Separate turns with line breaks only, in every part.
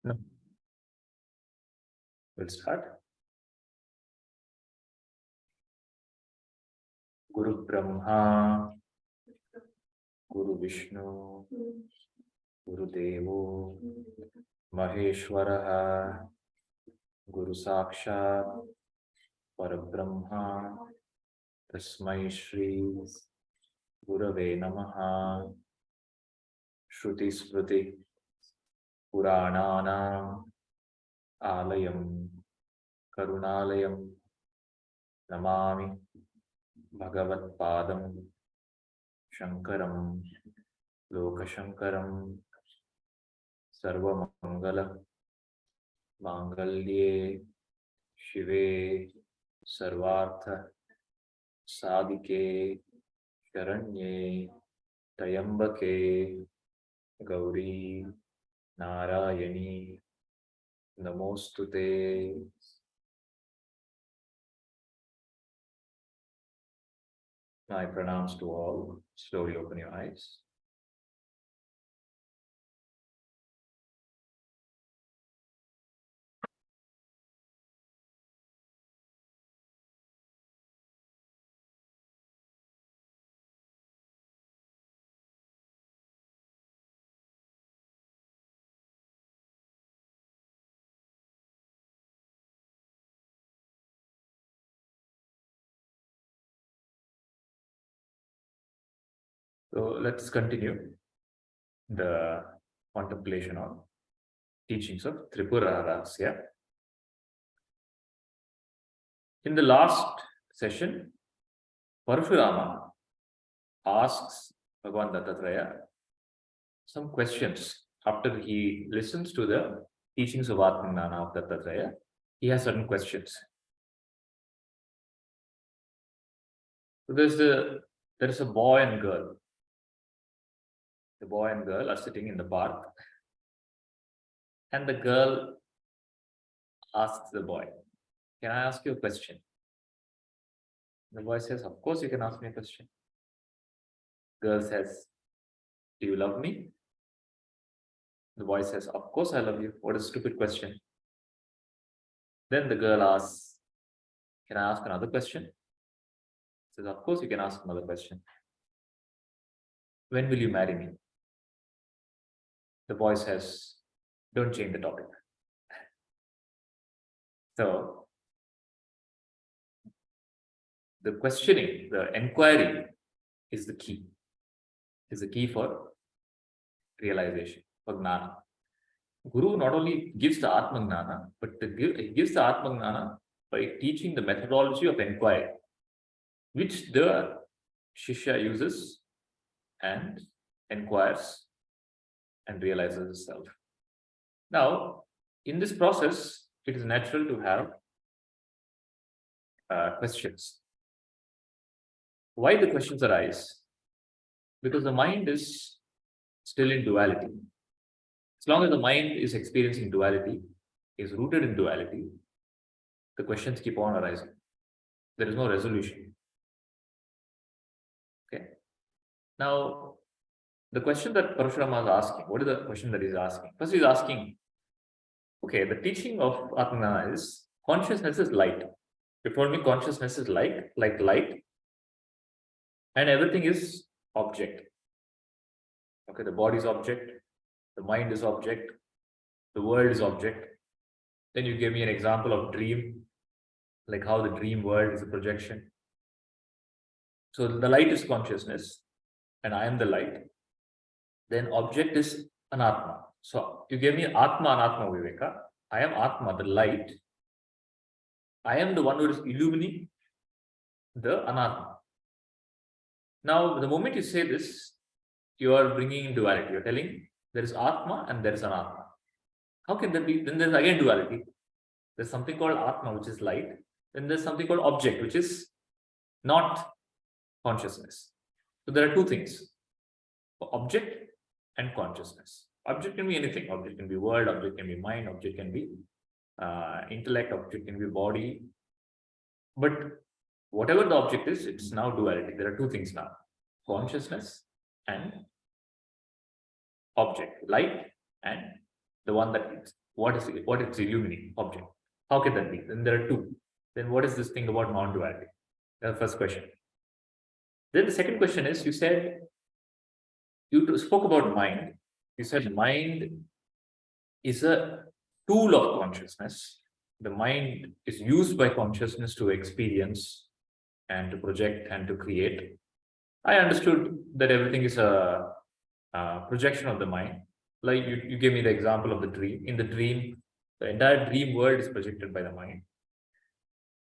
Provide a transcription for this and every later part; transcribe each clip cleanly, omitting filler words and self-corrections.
No. We'll start. Guru Brahma, Guru Vishnu, Guru Devo, Maheshwaraha, Guru Sakshat, Parabrahma, Tasmai Shri, Gurave Namaha, Shruti Smriti, Puranana, Alayam, Karunalayam, Namami, Bhagavat Padam, Shankaram, Lokashankaram, Sarvamangala, Mangalye, Shive, Sarvartha, Sadike, Sharanye, Tayambake, Gauri, Narayani, Namostute. My pranams to all. Slowly open your eyes. So let's continue the contemplation on teachings of Tripura Rahasya. In the last session, Parashurama asks Bhagavan Dattatreya some questions. After he listens to the teachings of Atmanjnana of Dattatreya, he has certain questions. So there is a boy and girl. The boy and girl are sitting in the park, and the girl asks the boy, "Can I ask you a question?" The boy says, "Of course you can ask me a question." Girl says, "Do you love me?" The boy says, "Of course I love you. What a stupid question." Then the girl asks, "Can I ask another question?" He says, "Of course you can ask another question. When will you marry me?" The boy says, "Don't change the topic." So the questioning, the inquiry is the key. Is the key for realization, for gnana. Guru not only gives the Atmanjnana, but he gives the Atmanjnana by teaching the methodology of inquiry, which the Shishya uses and inquires and realizes itself. Now, in this process, it is natural to have questions. Why the questions arise? Because the mind is still in duality. As long as the mind is experiencing duality, is rooted in duality, the questions keep on arising. There is no resolution. Okay. Now, the question that Parashurama is asking, what is the question that he's asking? First, he's asking, okay, the teaching of Atmanjnana is consciousness is light. You told me consciousness is like light, and everything is object. Okay, the body is object, the mind is object, the world is object. Then you gave me an example of dream, like how the dream world is a projection. So the light is consciousness, and I am the light. Then object is anatma. So you gave me atma, anatma, viveka. I am atma, the light. I am the one who is illumining the anatma. Now, the moment you say this, you are bringing in duality. You're telling there is atma and there is anatma. How can there be? Then there's again duality. There's something called atma, which is light. Then there's something called object, which is not consciousness. So there are two things: object and consciousness. Object can be anything. Object can be world, object can be mind, object can be intellect, object can be body. But whatever the object is, it's now duality. There are two things now: consciousness and object, light and the one that is, what it's illuminating object. How can that be? Then there are two. Then what is this thing about non-duality? That's the first question. Then the second question is, you said, you spoke about mind. You said mind is a tool of consciousness. The mind is used by consciousness to experience and to project and to create. I understood that everything is a projection of the mind. Like you gave me the example of the dream. In the dream, the entire dream world is projected by the mind.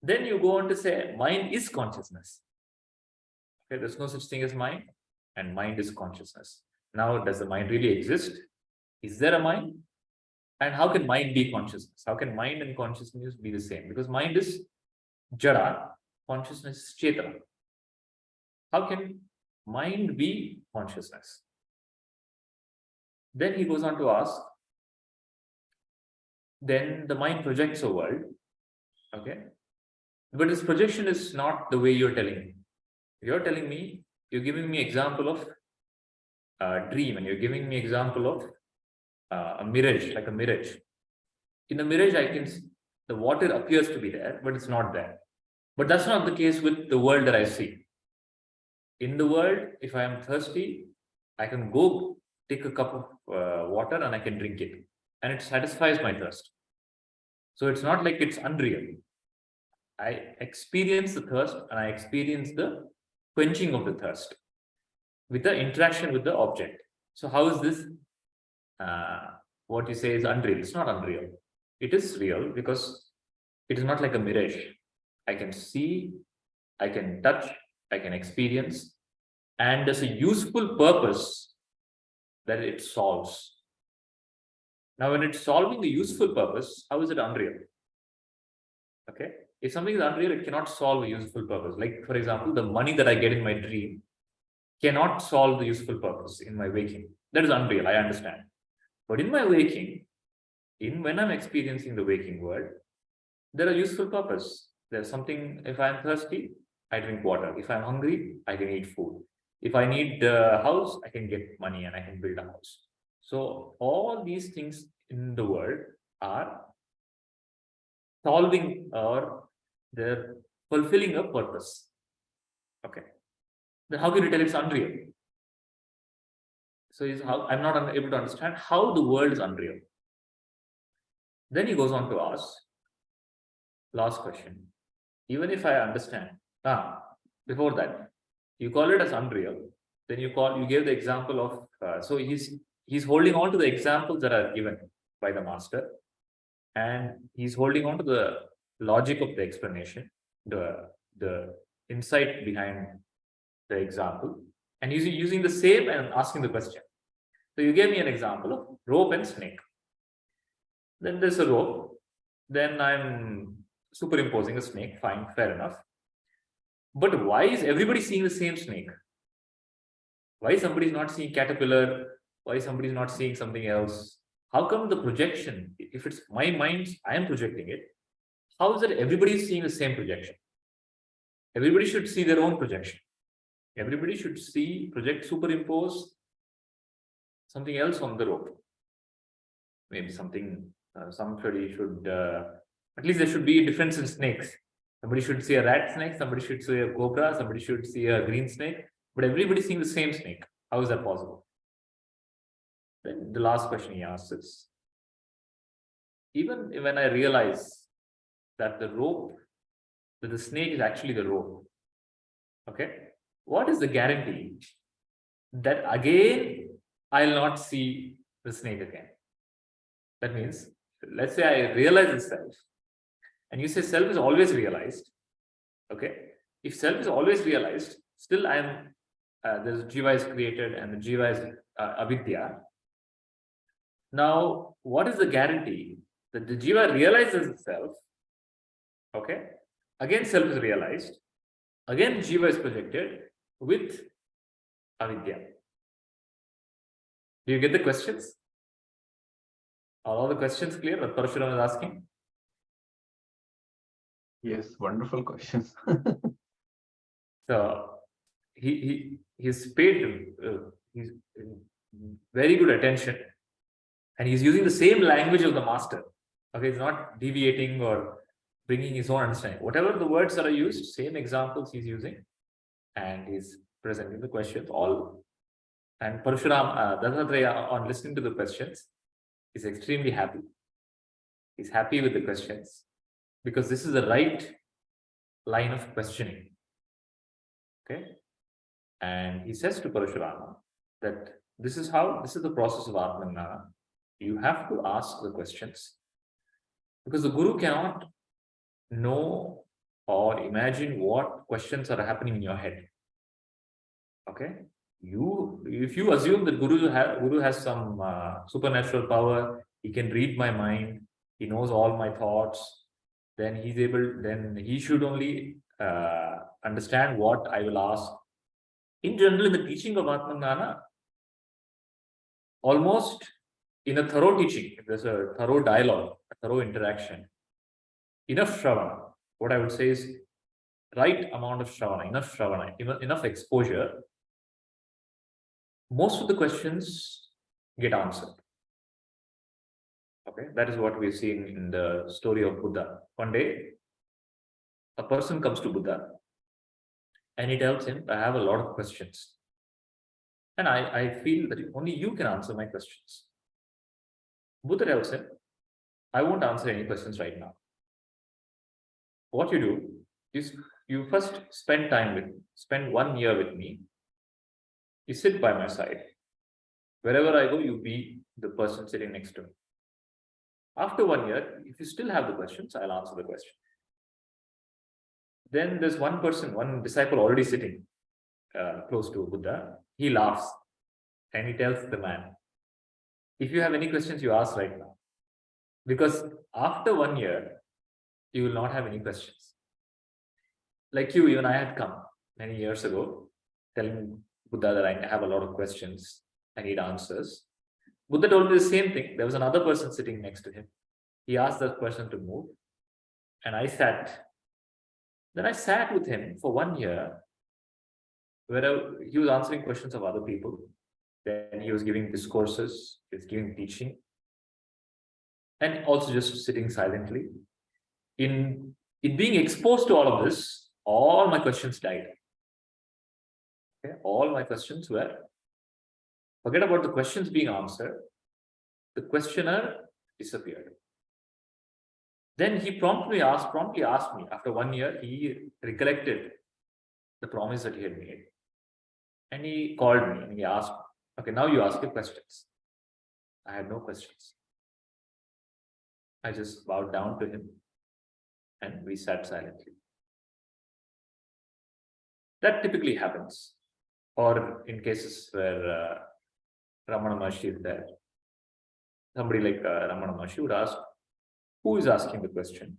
Then you go on to say mind is consciousness. Okay, there's no such thing as mind, and mind is consciousness. Now, does the mind really exist? Is there a mind? And how can mind be consciousness? How can mind and consciousness be the same? Because mind is jada, consciousness is chetana. How can mind be consciousness? Then he goes on to ask, then the mind projects a world, okay? But this projection is not the way you're telling me. You're telling me, you're giving me example of a dream, and you're giving me example of a mirage, like a mirage. In a mirage, the water appears to be there, but it's not there. But that's not the case with the world that I see. In the world, if I am thirsty, I can go take a cup of water and I can drink it, and it satisfies my thirst. So it's not like it's unreal. I experience the thirst and I experience the quenching of the thirst with the interaction with the object. So how is this what you say is unreal? It's not unreal. It is real because it is not like a mirage. I can see, I can touch, I can experience, and there's a useful purpose that it solves. Now, when it's solving the useful purpose, how is it unreal? Okay. If something is unreal, it cannot solve a useful purpose. Like, for example, the money that I get in my dream cannot solve the useful purpose in my waking. That is unreal, I understand. But in my waking, when I'm experiencing the waking world, there are useful purpose. There's something, if I'm thirsty, I drink water. If I'm hungry, I can eat food. If I need a house, I can get money and I can build a house. So all these things in the world are solving, or they're fulfilling a purpose. Okay. Then how can you tell it's unreal? So I'm not able to understand how the world is unreal. Then he goes on to ask, last question. Even if I understand, before that, you call it as unreal. Then you gave the example of, so he's holding on to the examples that are given by the master, and he's holding on to the logic of the explanation, the insight behind the example, and he's using the same and asking the question. So you gave me an example of rope and snake. Then there's a rope. Then I'm superimposing a snake. Fine, fair enough. But why is everybody seeing the same snake? Why somebody is not seeing caterpillar? Why somebody is not seeing something else? How come the projection, if it's my mind, I am projecting it, how is it everybody is seeing the same projection? Everybody should see their own projection. Everybody should superimpose something else on the rope. Maybe something, somebody should, at least there should be a difference in snakes. Somebody should see a rat snake, somebody should see a cobra, somebody should see a green snake, but everybody's seeing the same snake. How is that possible? Then the last question he asks is, even when I realize that the snake is actually the rope, okay, what is the guarantee that again I'll not see the snake again? That means, let's say I realize the self, and you say self is always realized. Okay, if self is always realized, still there's jiva is created and the jiva is avidya. Now, what is the guarantee that the jiva realizes itself? Okay, again self is realized, again jiva is projected with avidya. Do you get the questions? Are all the questions clear that Parashuram is asking?
Yes, wonderful questions.
So he's paid he's very good attention And he's using the same language of the master. Okay, he's not deviating or bringing his own understanding. Whatever the words that are used, same examples he's using, and he's presenting the questions all. And Parshuram, Dattatreya, on listening to the questions, is extremely happy. He's happy with the questions because this is the right line of questioning. Okay, and he says to Parashurama that this is the process of Atmanjnana. You have to ask the questions because the Guru cannot know or imagine what questions are happening in your head. Okay, if you assume that Guru has some supernatural power, he can read my mind, he knows all my thoughts, then he should only understand what I will ask. In general, in the teaching of Atmanjnana, almost in a thorough teaching, if there's a thorough dialogue, a thorough interaction, enough Shravana, what I would say is right amount of Shravana, enough exposure, most of the questions get answered. Okay, that is what we're seeing in the story of Buddha. One day, a person comes to Buddha and he tells him, I have a lot of questions. And I feel that only you can answer my questions. Buddha tells him, I won't answer any questions right now. What you do is you first spend 1 year with me. You sit by my side. Wherever I go, you be the person sitting next to me. After 1 year, if you still have the questions, I'll answer the question. Then there's one disciple already sitting close to Buddha. He laughs and he tells the man, if you have any questions, you ask right now. Because after 1 year, you will not have any questions. Like you, even I had come many years ago, telling Buddha that I have a lot of questions, I need answers. Buddha told me the same thing. There was another person sitting next to him. He asked that person to move, and I sat. Then I sat with him for 1 year, where he was answering questions of other people. Then he was giving discourses, he was giving teaching, and also just sitting silently. In being exposed to all of this, all my questions died. Okay? All my questions were, forget about the questions being answered, the questioner disappeared. Then he promptly asked me, after 1 year, he recollected the promise that he had made. And he called me and he asked, okay, now you ask your questions. I had no questions. I just bowed down to him and we sat silently. That typically happens. Or in cases where Ramana Maharshi is there, somebody like Ramana Maharshi would ask, who is asking the question?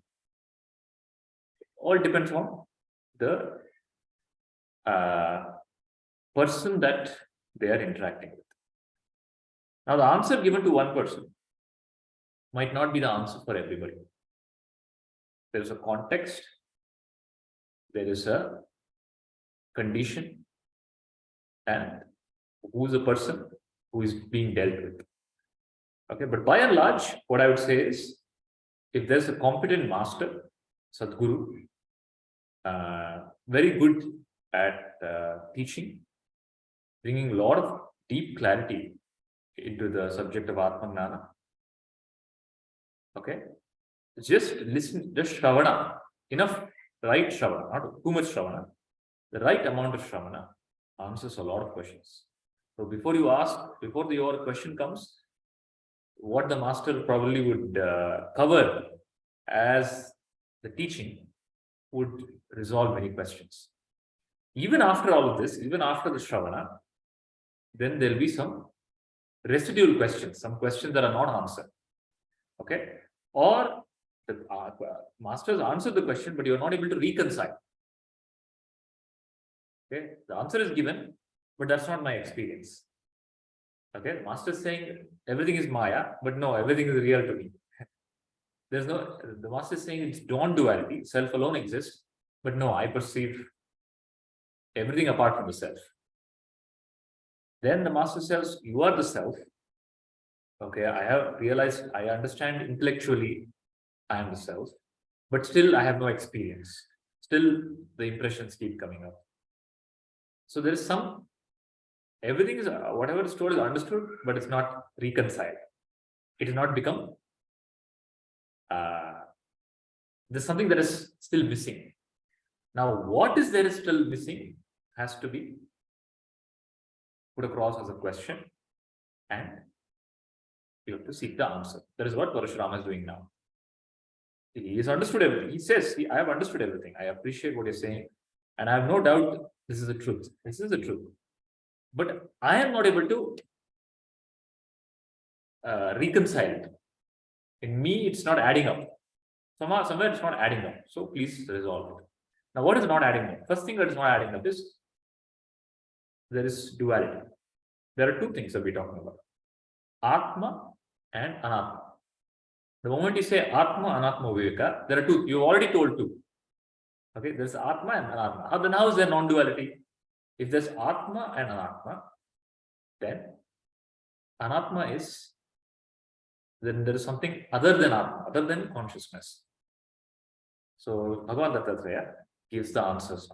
All depends on the person that they are interacting with. Now, the answer given to one person might not be the answer for everybody. There is a context, there is a condition, and who is the person who is being dealt with. Okay, but by and large, what I would say is, if there's a competent master, Sadguru, very good at teaching, bringing a lot of deep clarity into the subject of Atmanjnana. Okay, just listen, just Shravana, enough right Shravana, not too much Shravana, the right amount of Shravana answers a lot of questions. So before your question comes, what the master probably would cover as the teaching would resolve many questions. Even after all of this, even after the Shravana, then there'll be some residual questions, some questions that are not answered. Okay, or the masters answer the question, but you're not able to reconcile. Okay, the answer is given, but that's not my experience. Okay, master is saying everything is Maya, but no, everything is real to me. The master is saying it's non-duality, self alone exists, but no, I perceive everything apart from the self. Then the master says, you are the self, Okay, I have realized, I understand intellectually I am the self, but still I have no experience. Still, the impressions keep coming up. So there is some, everything is, whatever is told is understood, but it's not reconciled. It has not become, there's something that is still missing. Now, what is there is still missing has to be put across as a question, and you have to seek the answer. That is what Parashurama is doing now. He has understood everything. He says, I have understood everything. I appreciate what you're saying. And I have no doubt this is the truth. This is the truth. But I am not able to reconcile it. In me, it's not adding up. Somewhere it's not adding up. So please resolve it. Now, what is not adding up? First thing that is not adding up is there is duality. There are two things that we're talking about: Atma and Anatma. The moment you say Atma, Anatma, Viveka, there are two. You've already told two. Okay, there's Atma and Anatma. Then how is there non-duality? If there's Atma and Anatma, then Anatma is, then there is something other than Atma, other than consciousness. So Bhagavan Dattatreya gives the answers.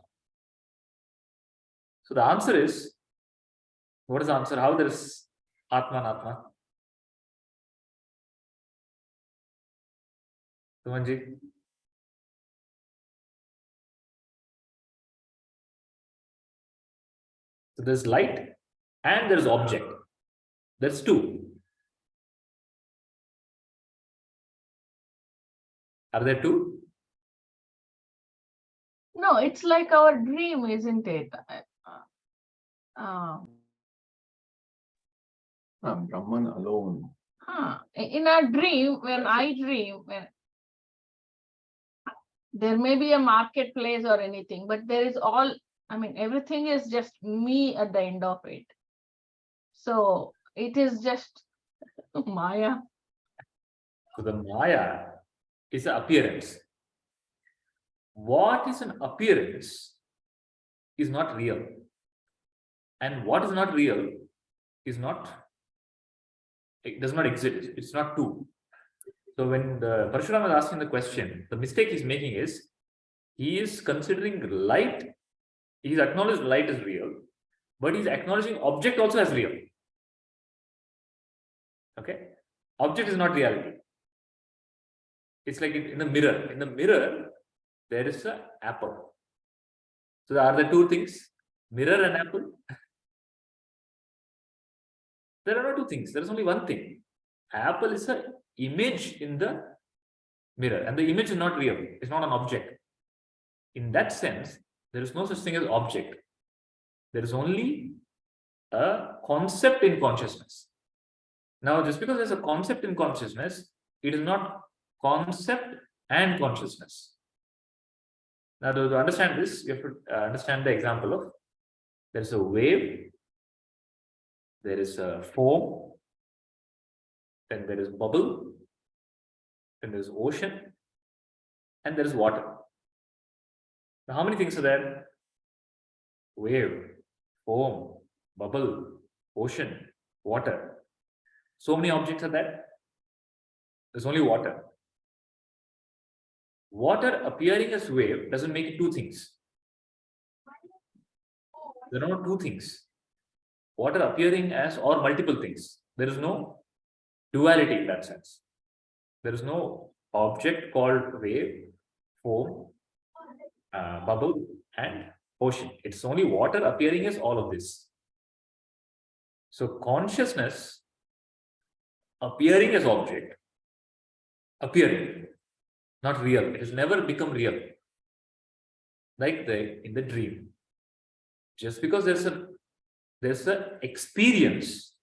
So the answer is, what is the answer? How there is Atma and Atma? Sumanji? So there's light and there's object. There's two. Are there two?
No, it's like our dream, isn't it?
Brahman alone.
In our dream, when I dream, there may be a marketplace or anything, but there is all, I mean, everything is just me at the end of it. So it is just Maya.
So the Maya is an appearance. What is an appearance is not real. And what is not real is not, it does not exist. It's not two. So when the Parashurama is asking the question, the mistake he's making is, he is considering light, he's acknowledged light is real, but he's acknowledging object also as real. Okay? Object is not reality. It's like in the mirror. In the mirror, there is an apple. So are there two things? Mirror and apple? There are no two things. There is only one thing. Apple is an image in the mirror, and the image is not real. It's not an object. In that sense, there is no such thing as object. There is only a concept in consciousness. Now, just because there's a concept in consciousness, it is not concept and consciousness. Now, to understand this, you have to understand the example of, there's a wave, there is a foam, then there is bubble, then there is ocean, and there is water. Now, how many things are there? Wave, foam, bubble, ocean, water. So many objects are there. There's only water. Water appearing as wave doesn't make it two things. There are no two things. Water appearing as or multiple things. There is no duality in that sense. There is no object called wave, foam, bubble, and ocean. It's only water appearing as all of this. So consciousness appearing as object, appearing, not real. It has never become real. Like in the dream. Just because there's a experience.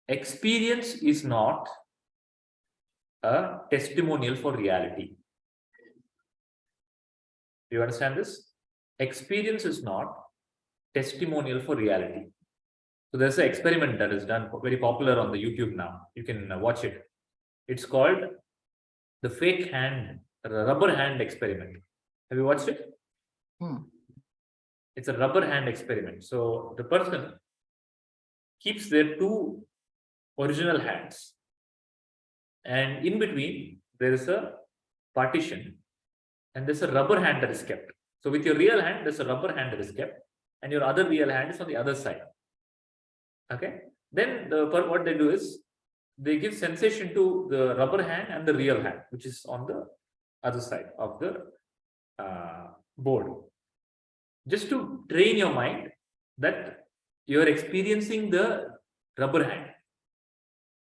Experience is not a testimonial for reality. Do you understand this? Experience is not testimonial for reality. So there's an experiment that is done, very popular on the YouTube now. You can watch it. It's called the fake hand, rubber hand experiment. Have you watched it? It's a rubber hand experiment. So the person keeps their two original hands. And in between, there is a partition and there's a rubber hand that is kept. So with your real hand, there's a rubber hand that is kept and your other real hand is on the other side. Okay. Then what they do is they give sensation to the rubber hand and the real hand, which is on the other side of the board. Just to train your mind that you're experiencing the rubber hand.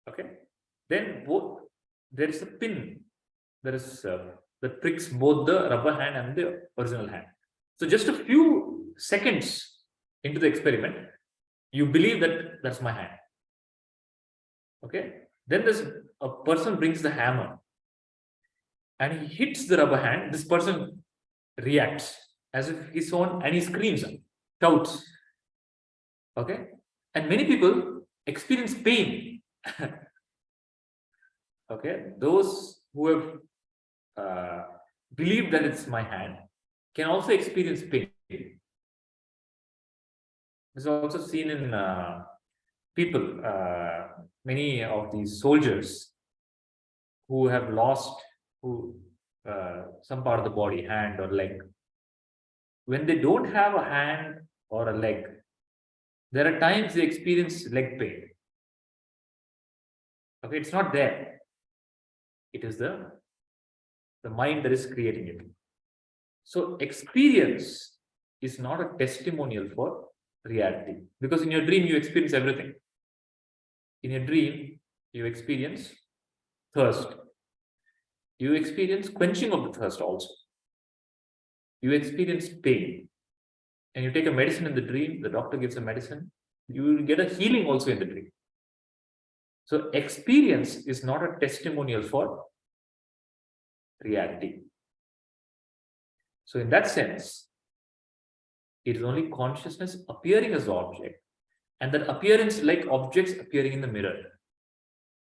Okay. Then there is a pin that is that pricks both the rubber hand and the original hand. So just a few seconds into the experiment, you believe that that's my hand. Okay. Then a person brings the hammer and he hits the rubber hand. This person reacts as if he's on and he screams, shouts. Okay. And many people experience pain. Okay. Those who have believed that it's my hand can also experience pain. This is also seen in people, many of these soldiers who have lost some part of the body, hand or leg. When they don't have a hand or a leg, there are times they experience leg pain. Okay, it's not there. It is the mind that is creating it. So experience is not a testimonial for reality, because in your dream you experience everything. In your dream you experience thirst, you experience quenching of the thirst also, you experience pain, and you take a medicine in the dream, the doctor gives a medicine, you will get a healing also in the dream. So experience is not a testimonial for reality. So in that sense, it is only consciousness appearing as the object, and that appearance like objects appearing in the mirror.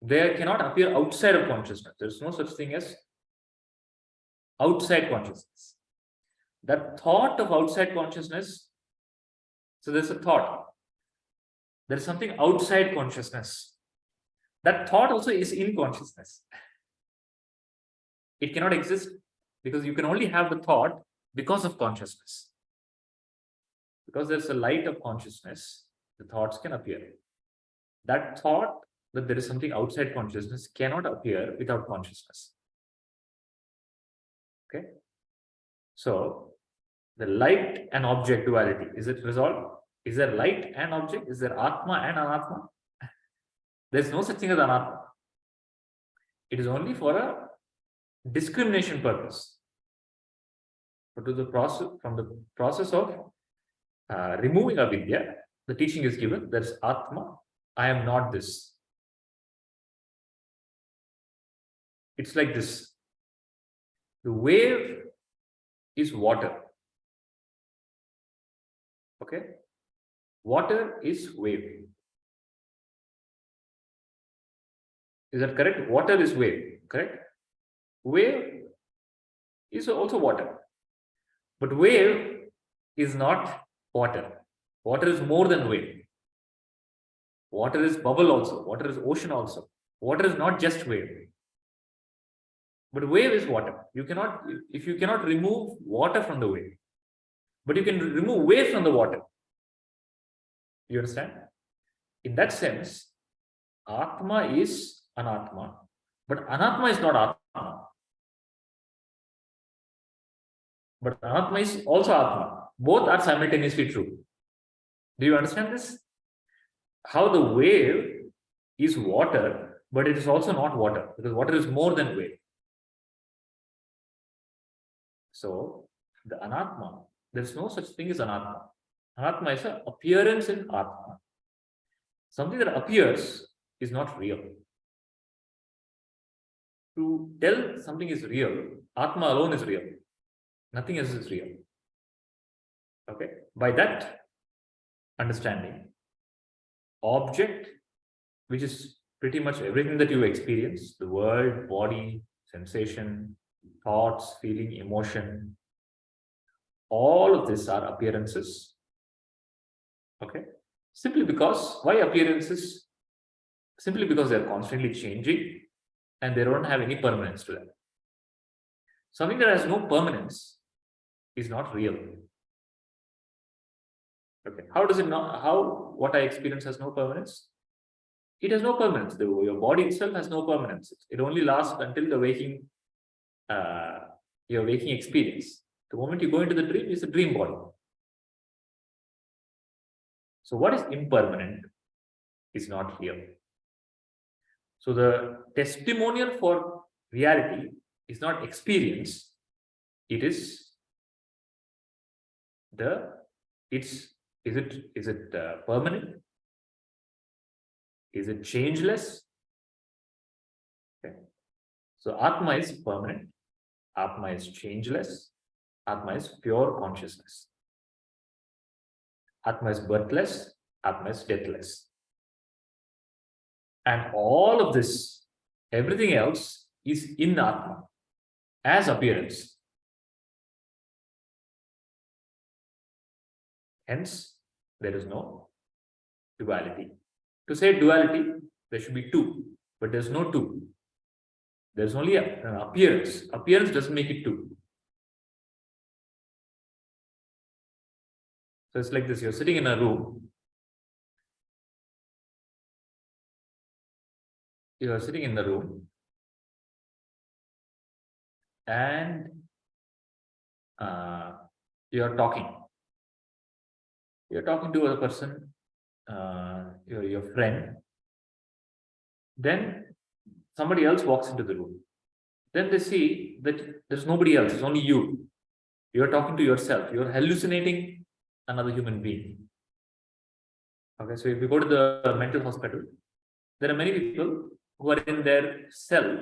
They cannot appear outside of consciousness. There's no such thing as outside consciousness. That thought of outside consciousness, so there's a thought. There is something outside consciousness. That thought also is in consciousness. It cannot exist because you can only have the thought because of consciousness. Because there's a light of consciousness, the thoughts can appear. That thought that there is something outside consciousness cannot appear without consciousness. Okay. So the light and object duality, is it resolved? Is there light and object? Is there Atma and Anatma? There's no such thing as Anatma. It is only for a discrimination purpose. But to the process, from the process of removing avidya, the teaching is given, there's Atma, I am not this. It's like this. The wave is water. Okay? Water is wave. Is that correct? Water is wave, correct? Wave is also water. But wave is not water. Water is more than wave. Water is bubble also. Water is ocean also. Water is not just wave. But wave is water. You cannot, if you cannot remove water from the wave, but you can remove wave from the water. You understand? In that sense, Atma is Anatma, but Anatma is not Atma. But Anatma is also Atma. Both are simultaneously true. Do you understand this? How the wave is water, but it is also not water, because water is more than wave. So the Anatma, there is no such thing as Anatma. Anatma is an appearance in Atma. Something that appears is not real. To tell something is real, Atma alone is real. Nothing else is real. Okay. By that understanding, object, which is pretty much everything that you experience, the world, body, sensation, thoughts, feeling, emotion, all of these are appearances. Okay. Simply because, why appearances? simply because they're constantly changing and they don't have any permanence to them. Something that has no permanence is not real. Okay, how does it not? How what I experience has no permanence? It has no permanence. Your body itself has no permanence. It only lasts until the waking, your waking experience. The moment you go into the dream, it's a dream body. So what is impermanent is not real. So the testimonial for reality is not experience. It is is it permanent? Is it changeless? Okay. So Atma is permanent. Atma is changeless. Atma is pure consciousness. Atma is birthless. Atma is deathless. And all of this, everything else is in Atma as appearance. Hence, there is no duality. To say duality, there should be two, but there's no two. There's only an appearance. Appearance doesn't make it two. So it's like this, you're sitting in a room. You are sitting in the room and you're talking. You're talking to a person, your friend. Then somebody else walks into the room. Then they see that there's nobody else, it's only you. You're talking to yourself. You're hallucinating another human being. Okay, so if you go to the mental hospital, there are many people who are in their cell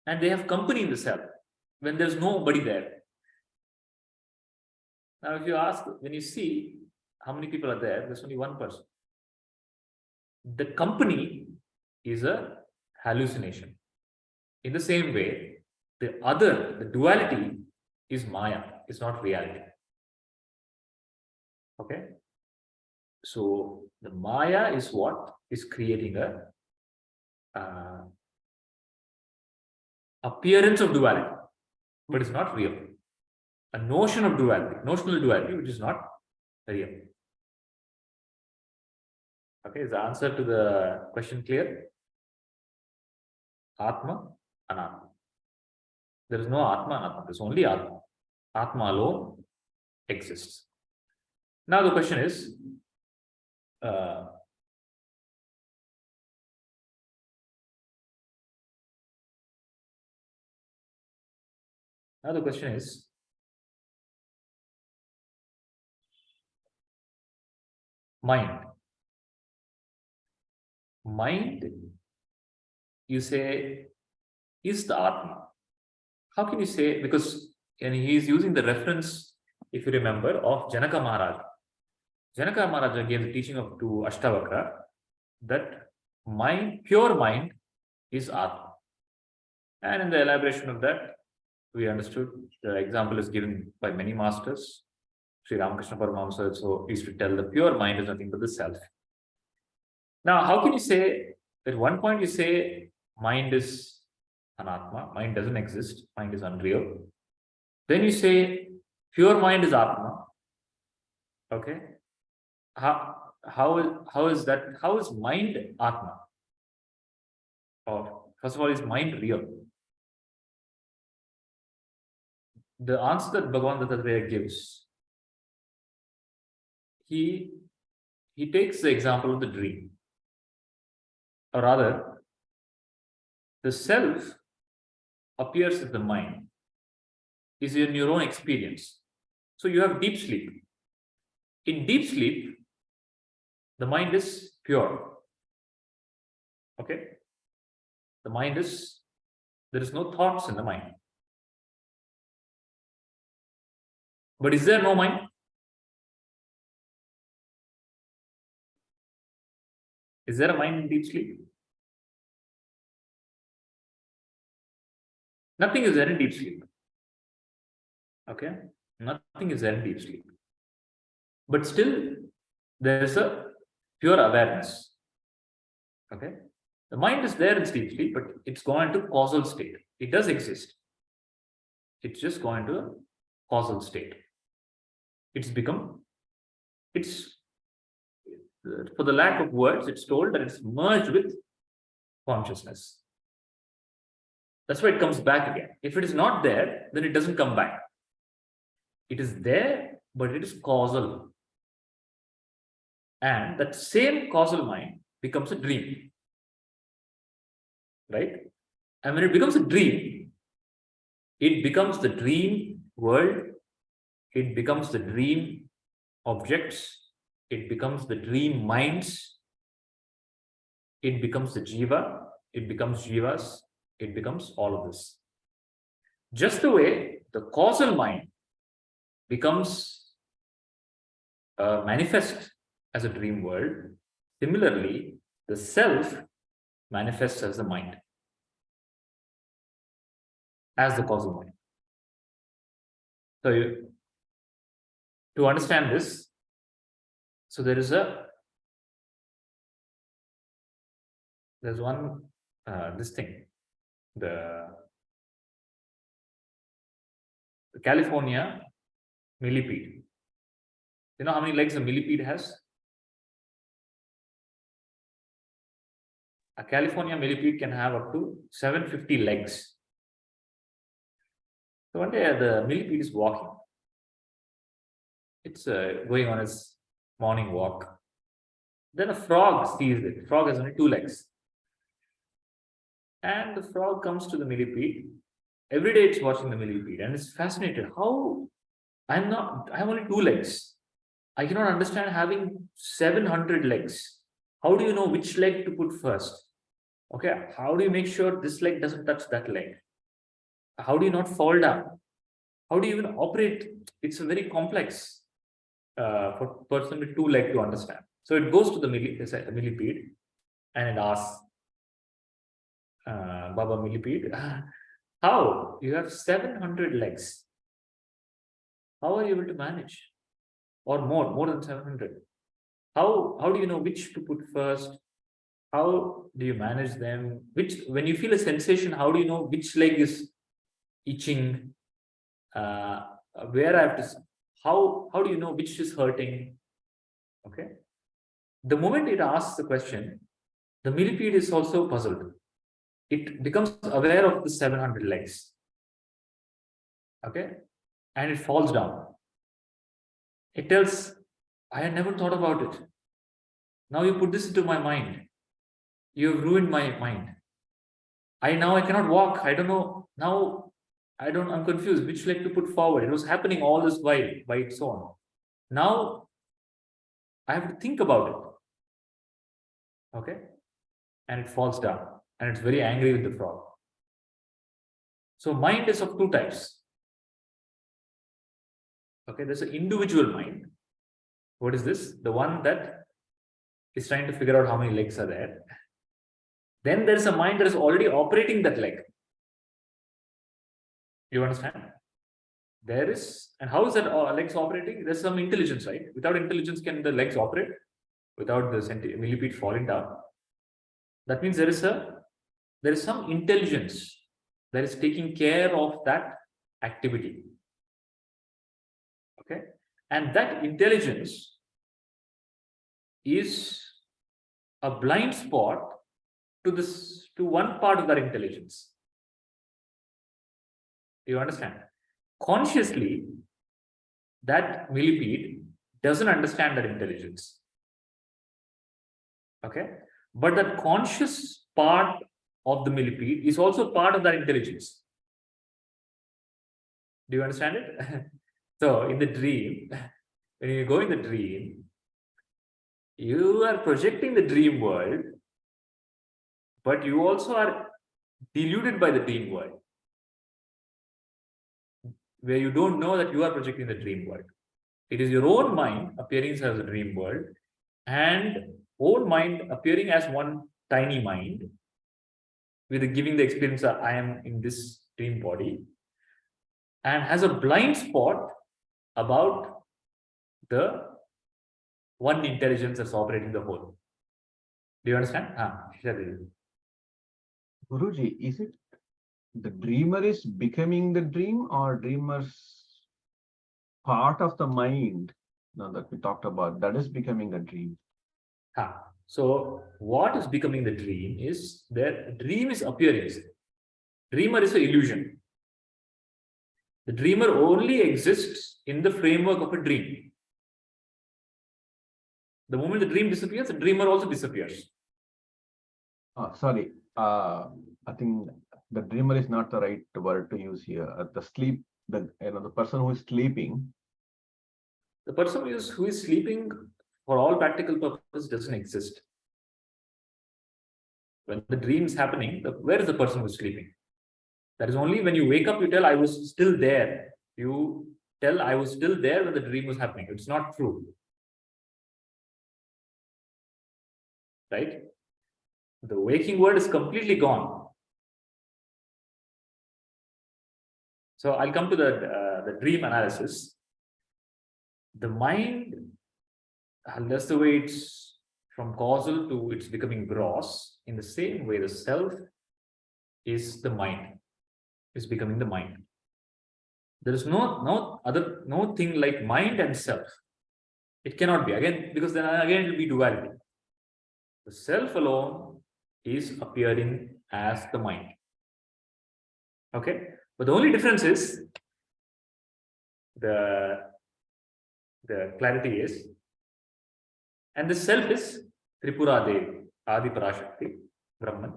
and they have company in the cell when there's nobody there. Now, if you ask, when you see how many people are there, there's only one person. The company is a hallucination. In the same way, the duality is Maya, it's not reality. Okay? So, the Maya is what is creating a appearance of duality, but it's not real. A notion of duality, notional duality, which is not real. Okay, is the answer to the question clear? Atma, Anatma. There is no Atma, Anatma. There's only Atma. Atma alone exists. Now the question is, mind. Mind, you say, is the Atma. How can you say, because and he is using the reference, if you remember, of Janaka Maharaj. Janaka Maharaja gave the teaching of to Ashtavakra that mind, pure mind, is Atma. And in the elaboration of that, we understood the example is given by many masters. Sri Ramakrishna Paramahamsa also used to tell the pure mind is nothing but the self. Now, how can you say, at one point you say mind is Anatma, mind doesn't exist, mind is unreal. Then you say pure mind is Atma. Okay. How is that? How is mind Atma? Or first of all, is mind real? The answer that Bhagavan Dattatreya gives, he takes the example of the dream. Or rather, the self appears as the mind, is in your own experience. So you have deep sleep. In deep sleep, the mind is pure. Okay? The mind is, there is no thoughts in the mind. But is there no mind? Is there a mind in deep sleep? Nothing is there in deep sleep. Okay? Nothing is there in deep sleep. But still, there is a pure awareness. Okay. The mind is there in deep sleep, but it's gone into causal state. It does exist. It's just gone into a causal state. It's for the lack of words, it's told that it's merged with consciousness. That's why it comes back again. If it is not there, then it doesn't come back. It is there, but it is causal. And that same causal mind becomes a dream. Right? And when it becomes a dream, it becomes the dream world, it becomes the dream objects, it becomes the dream minds, it becomes the jiva, it becomes jivas, it becomes all of this. Just the way the causal mind becomes manifest as a dream world, similarly, the self manifests as the mind, as the causal mind. So to understand this, so there's one this thing, the California millipede. You know how many legs a millipede has? A California millipede can have up to 750 legs. So one day the millipede is walking. It's going on its morning walk. Then a frog sees it. The frog has only 2 legs. And the frog comes to the millipede. Every day it's watching the millipede and it's fascinated. How I have only 2 legs. I cannot understand having 700 legs. How do you know which leg to put first? Okay, how do you make sure this leg doesn't touch that leg? How do you not fall down? How do you even operate? It's a very complex for a person with 2 legs to understand. So it goes to the millipede and it asks, Baba Millipede, how? You have 700 legs. How are you able to manage? Or more than 700. How do you know which to put first? How do you manage them? When you feel a sensation, how do you know which leg is itching? Where I have to, how do you know which is hurting? Okay. The moment it asks the question, the millipede is also puzzled. It becomes aware of the 700 legs. Okay. And it falls down. It tells, I had never thought about it. Now you put this into my mind. You have ruined my mind. I cannot walk. I don't know. Now I'm confused which leg to put forward. It was happening all this while by its own. Now I have to think about it. Okay. And it falls down. And it's very angry with the frog. So mind is of 2 types. Okay, there's an individual mind. What is this? The one that is trying to figure out how many legs are there. Then there's a mind that is already operating that leg. You understand? There is, and how is that legs operating? There's some intelligence, right? Without intelligence, can the legs operate? Without the millipede falling down. That means there is some intelligence that is taking care of that activity. Okay, and that intelligence is a blind spot to one part of that intelligence. Do you understand? Consciously, that millipede doesn't understand that intelligence. Okay, but that conscious part of the millipede is also part of that intelligence. Do you understand it? So in the dream, when you go in the dream, you are projecting the dream world, but you also are deluded by the dream world, where you don't know that you are projecting the dream world. It is your own mind appearing as a dream world and own mind appearing as one tiny mind, with giving the experience that I am in this dream body, and has a blind spot about the one intelligence that's operating the whole. Do you understand? Shishadri.
Guruji, is it the dreamer is becoming the dream or dreamer's part of the mind now that we talked about that is becoming a dream?
So what is becoming the dream is that dream is appearance. Dreamer is an illusion. The dreamer only exists in the framework of a dream. The moment the dream disappears, the dreamer also disappears.
Sorry, I think the dreamer is not the right word to use here. The sleep, the person who is sleeping.
The person who is sleeping for all practical purposes doesn't exist. When the dream is happening, where is the person who is sleeping? That is only when you wake up, you tell, I was still there. You tell, I was still there when the dream was happening. It's not true. Right? The waking world is completely gone. So I'll come to the dream analysis. The mind, that's the way it's from causal to it's becoming gross. In the same way, the self is the mind, is becoming the mind. There is no thing like mind and self. It cannot be again, because then again it will be duality. The self alone is appearing as the mind. Okay, but the only difference is the clarity is, and the self is Tripura Devi, Adi Parashakti, Brahman.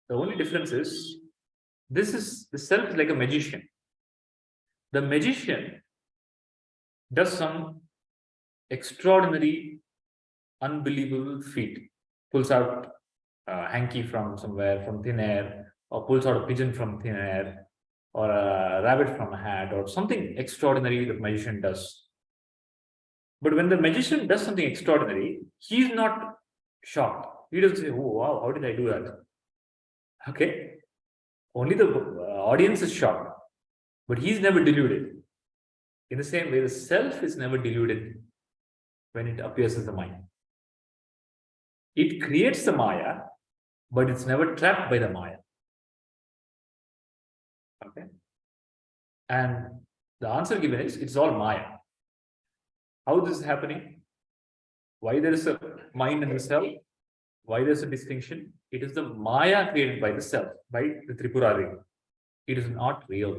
The only difference is the self is like a magician. The magician does some extraordinary, unbelievable feat, pulls out a hanky from somewhere, from thin air, or pulls out a pigeon from thin air, or a rabbit from a hat, or something extraordinary the magician does. But when the magician does something extraordinary, he's not shocked. He doesn't say, oh, wow, how did I do that? Okay. Only the audience is shocked, but he's never deluded. In the same way, the self is never deluded when it appears as the mind. It creates the Maya, but it's never trapped by the Maya. Okay. And the answer given is, it's all Maya. How this is happening? Why there is a mind and the self? Why there's a distinction? It is the Maya created by the self, by the Tripura ring. It is not real.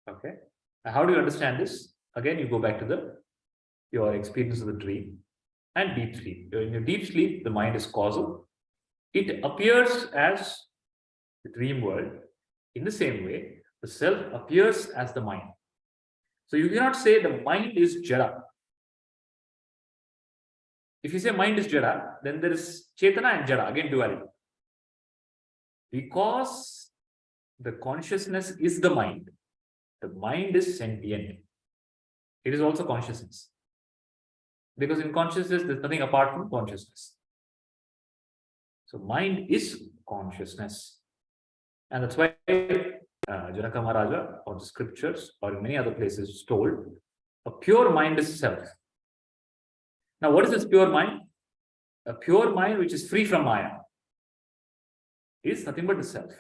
Okay. Now, how do you understand this? Again, you go back to your experience of the dream and deep sleep. In your deep sleep, the mind is causal. It appears as the dream world. In the same way, the self appears as the mind. So you cannot say the mind is Jada. If you say mind is Jada, then there is Chetana and Jada, again duality. Because the consciousness is the mind is sentient. It is also consciousness. Because in consciousness, there's nothing apart from consciousness. So mind is consciousness. And that's why Janaka Maharaja or the scriptures or in many other places is told, a pure mind is self. Now, what is this pure mind? A pure mind which is free from Maya is nothing but the self.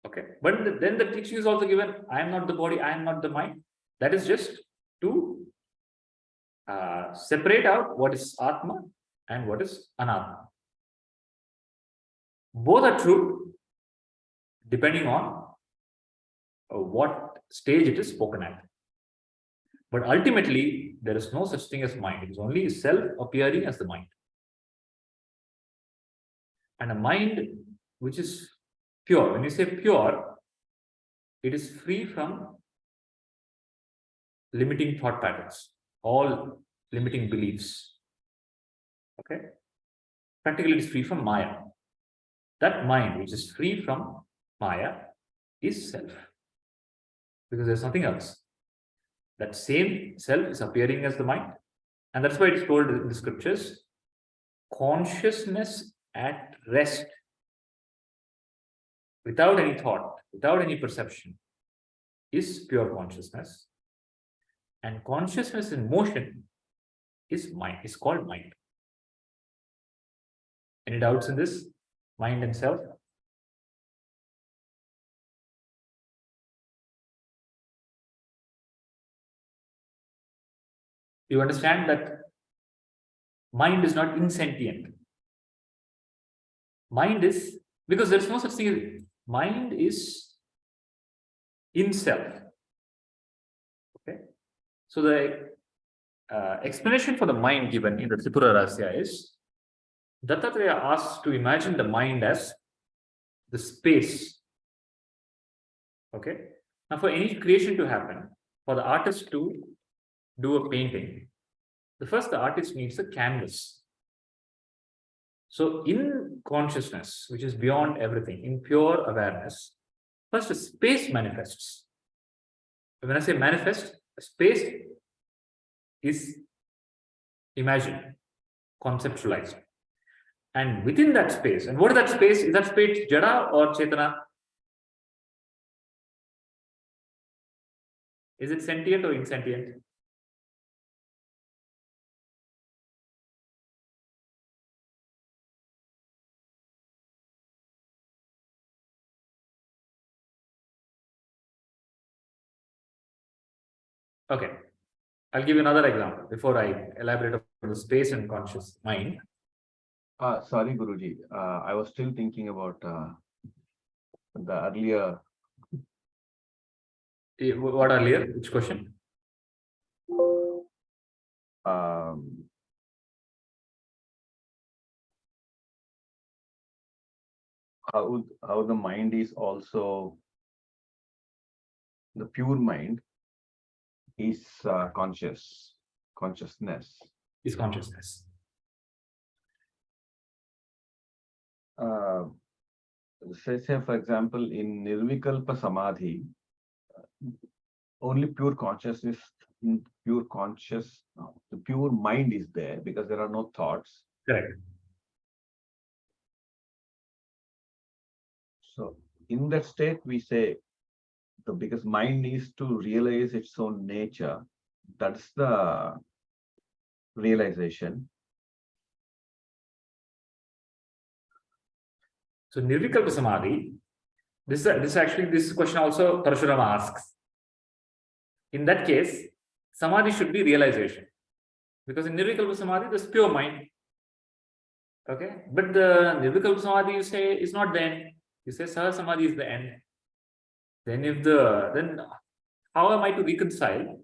Okay, but then the teaching is also given, I am not the body, I am not the mind. That is just to separate out what is Atma and what is Anatma. Both are true depending on what stage it is spoken at. But ultimately, there is no such thing as mind. It is only self appearing as the mind. And a mind which is pure. When you say pure, it is free from limiting thought patterns, all limiting beliefs. Okay? Practically, it is free from Maya. That mind which is free from Maya is self. Because there's nothing else. That same self is appearing as the mind. And that's why it's told in the scriptures, consciousness at rest, without any thought, without any perception, is pure consciousness. And consciousness in motion is mind, is called mind. Any doubts in this? Mind and self? You understand that mind is not insentient. Mind is, because there's no such thing as mind is in self. Okay. So the explanation for the mind given in the Tripura Rahasya is Dattatreya asks to imagine the mind as the space. Okay. Now, for any creation to happen, for the artist to do a painting, the artist needs a canvas. So, in consciousness, which is beyond everything, in pure awareness, first a space manifests. When I say manifest, space is imagined, conceptualized. And within that space, and what is that space? Is that space Jada or Chetana? Is it sentient or insentient? Okay. I'll give you another example before I elaborate on the space and conscious mind.
Sorry, Guruji. I was still thinking about the earlier.
What earlier? Which question?
How the mind is also, the pure mind is consciousness.
Is consciousness.
Say for example, in Nirvikalpa Samadhi, only pure consciousness, the pure mind is there because there are no thoughts.
Correct.
So in that state, we say because mind needs to realize its own nature. That's the realization.
So Nirvikalpa Samadhi, this question also Parashurama asks. In that case, Samadhi should be realization. Because in Nirvikalpa Samadhi, there's pure mind. Okay. But the Nirvikalpa Samadhi, you say, is not the end. You say Saha Samadhi is the end. Then how am I to reconcile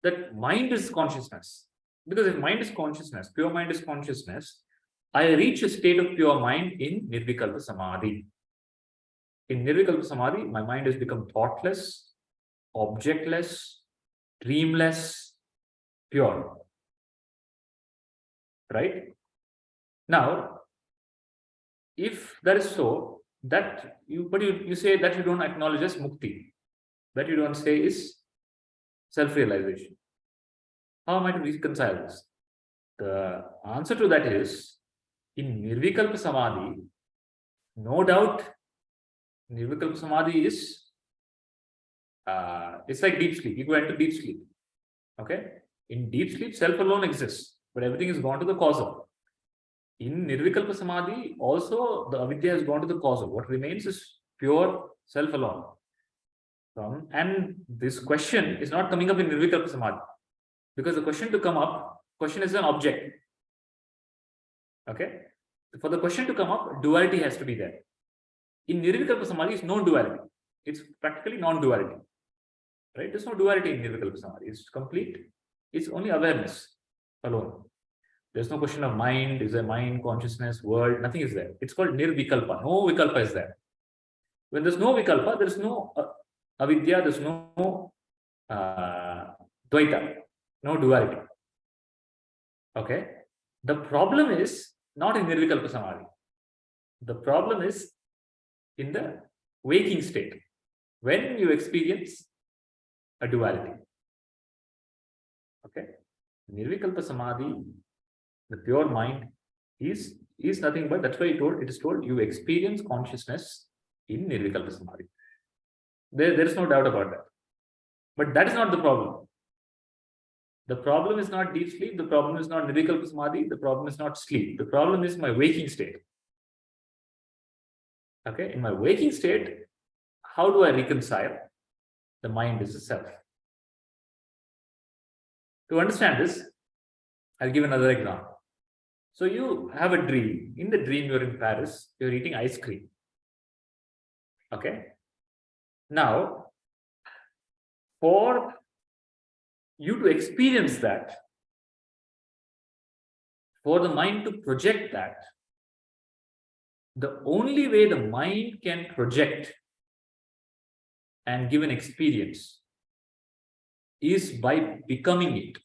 that mind is consciousness? Because if mind is consciousness, pure mind is consciousness, I reach a state of pure mind in Nirvikalpa Samadhi. In Nirvikalpa Samadhi, my mind has become thoughtless, objectless, dreamless, pure. Right? Now, if that is so, that you say that you don't acknowledge as mukti, that you don't say is self-realization. How am I to reconcile this? The answer to that is, in Nirvikalpa Samadhi, no doubt, Nirvikalpa Samadhi is, it's like deep sleep. You go into deep sleep. Okay? In deep sleep, self alone exists, but everything is gone to the causal. In Nirvikalpa Samadhi, also the avidya has gone to the causal. What remains is pure self alone. And this question is not coming up in Nirvikalpa Samadhi, because the question is an object. Okay? For the question to come up, duality has to be there. In Nirvikalpa Samadhi, is no duality. It's practically non-duality. Right? There's no duality in Nirvikalpa Samadhi. It's complete. It's only awareness alone. There's no question of mind. Is there mind, consciousness, world? Nothing is there. It's called Nirvikalpa. No Vikalpa is there. When there's no Vikalpa, there's no avidya, there's no dvaita, no duality. Okay? The problem is not in Nirvikalpa Samadhi. The problem is in the waking state, when you experience a duality. Okay? Nirvikalpa Samadhi, the pure mind, is nothing but, that's why it is told you experience consciousness in Nirvikalpa Samadhi. There is no doubt about that. But that is not the problem. The problem is not deep sleep. The problem is not nirvikalpa samadhi. The problem is not sleep. The problem is my waking state. Okay, in my waking state, how do I reconcile? The mind is the self. To understand this, I'll give another example. So you have a dream. In the dream, you're in Paris. You're eating ice cream. Okay. Now, for you to experience that, for the mind to project that, the only way the mind can project and give an experience is by becoming it.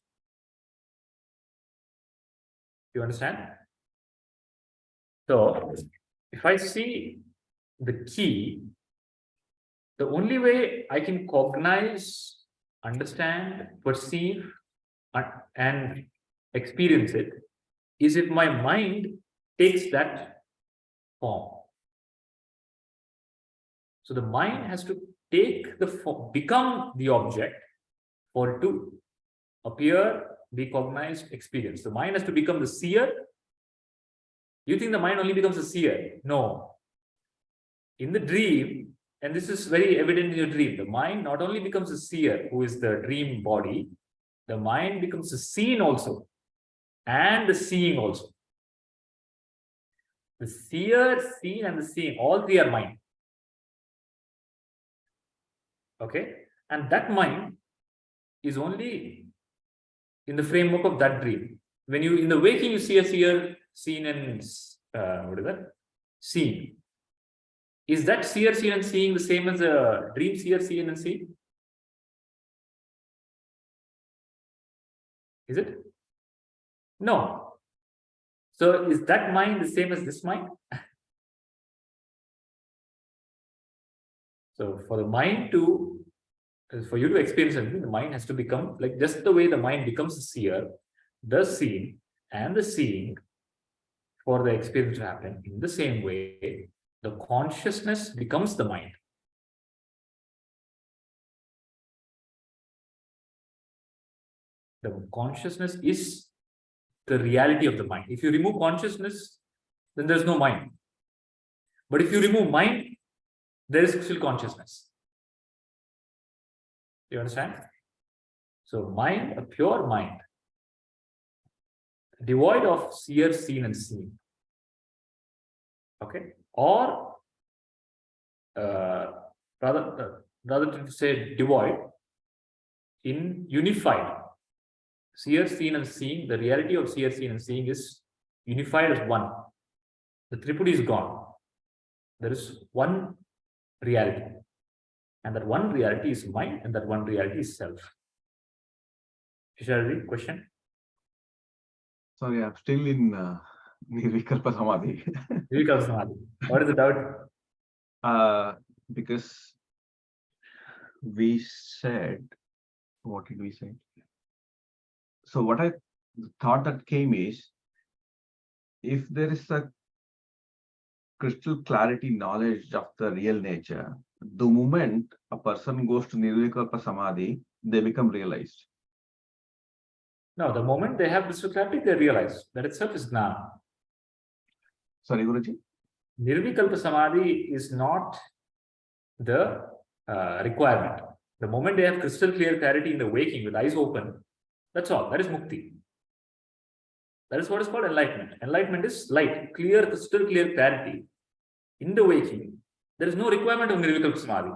You understand? So, if I see the key, the only way I can cognize, understand, perceive, and experience it is if my mind takes that form. So the mind has to take the form, become the object for it to appear, be cognized, experience. The mind has to become the seer. You think the mind only becomes a seer? No. In the dream, and this is very evident in your dream, the mind not only becomes a seer, who is the dream body, the mind becomes a seen also, and the seeing also. The seer, seen, and the seeing, all three are mind. Okay? And that mind is only in the framework of that dream. When you, in the waking, you see a seer, seen, and what is that? Seen. Is that seer, seen, and seeing the same as a dream seer, seen, and seen? Is it? No. So is that mind the same as this mind? So for the mind to, for you to experience something, the mind has to become, like just the way the mind becomes the seer, the seen, and the seeing for the experience to happen. In the same way, the consciousness becomes the mind. The consciousness is the reality of the mind. If you remove consciousness, then there's no mind. But if you remove mind, there is still consciousness. You understand? So mind, a pure mind, devoid of seer, seen, and seen. Okay? Or rather to say devoid, in unified. Seer, seen, and seeing, the reality of seer, seen, and seeing is unified as one. The Tripura is gone. There is one reality. And that one reality is mind, and that one reality is self. Sharadi, question?
Sorry, I'm still in Nirvikalpa Samadhi.
Nirvikalpa Samadhi. What is the doubt?
Because we said, what did we say? So what I thought that came is, if there is a crystal clarity knowledge of the real nature, the moment a person goes to Nirvikalpa Samadhi, they become realized.
No, the moment they have crystal clarity, they realize that itself is Gnana.
Sorry, Guruji?
Nirvikalpa Samadhi is not the requirement. The moment they have crystal clear clarity in the waking with eyes open, that's all. That is mukti. That is what is called enlightenment. Enlightenment is light, clear, crystal clear clarity. In the waking, there is no requirement of Nirvikalpa Samadhi.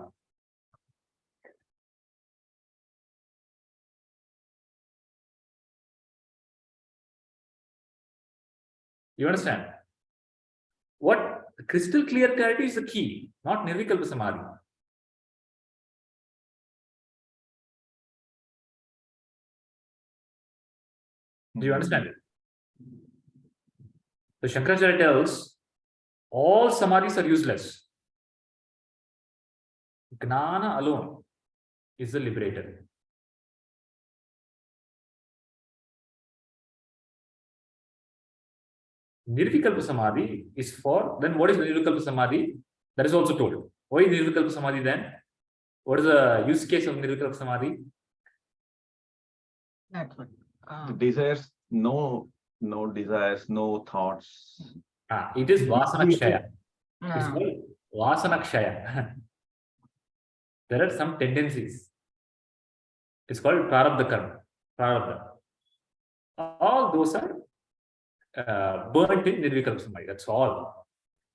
You understand? What crystal clear clarity is the key, not Nirvikalpa Samadhi. Do you understand it? So Shankaracharya tells all samadhis are useless. Gnana alone is the liberator. Nirvikalpa Samadhi is for, then what is Nirvikalpa Samadhi? That is also told. Why Nirvikalpa Samadhi then? What is the use case of Nirvikalpa Samadhi?
That's what.
The desires, no desires, no thoughts.
It is Vasanakshaya. It's
Ah.
called Vasanakshaya. There are some tendencies. It's called Prarabdha Karma. Prarabdha. All those are burnt in Nirvikalpa Samadhi. That's all.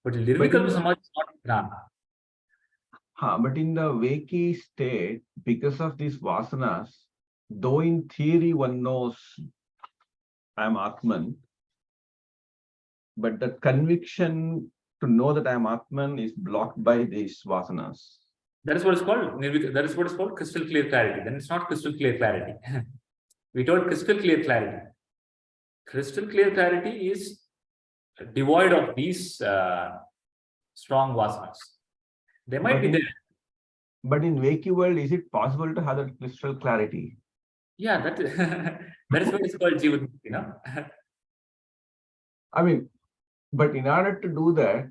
But Nirvikalpa Samadhi is not Gnana.
But in the Veki state, because of these vasanas, though in theory one knows I am Atman, but the conviction to know that I am Atman is blocked by these vasanas.
That is what is called that is what is called crystal clear clarity. Then it's not crystal clear clarity. We told crystal clear clarity. Crystal clear clarity is devoid of these strong vasanas. They might be there.
But in Veki world, is it possible to have that crystal clarity?
Yeah, that is that is what is called Jivan Mukti, you know.
I mean, but in order to do that,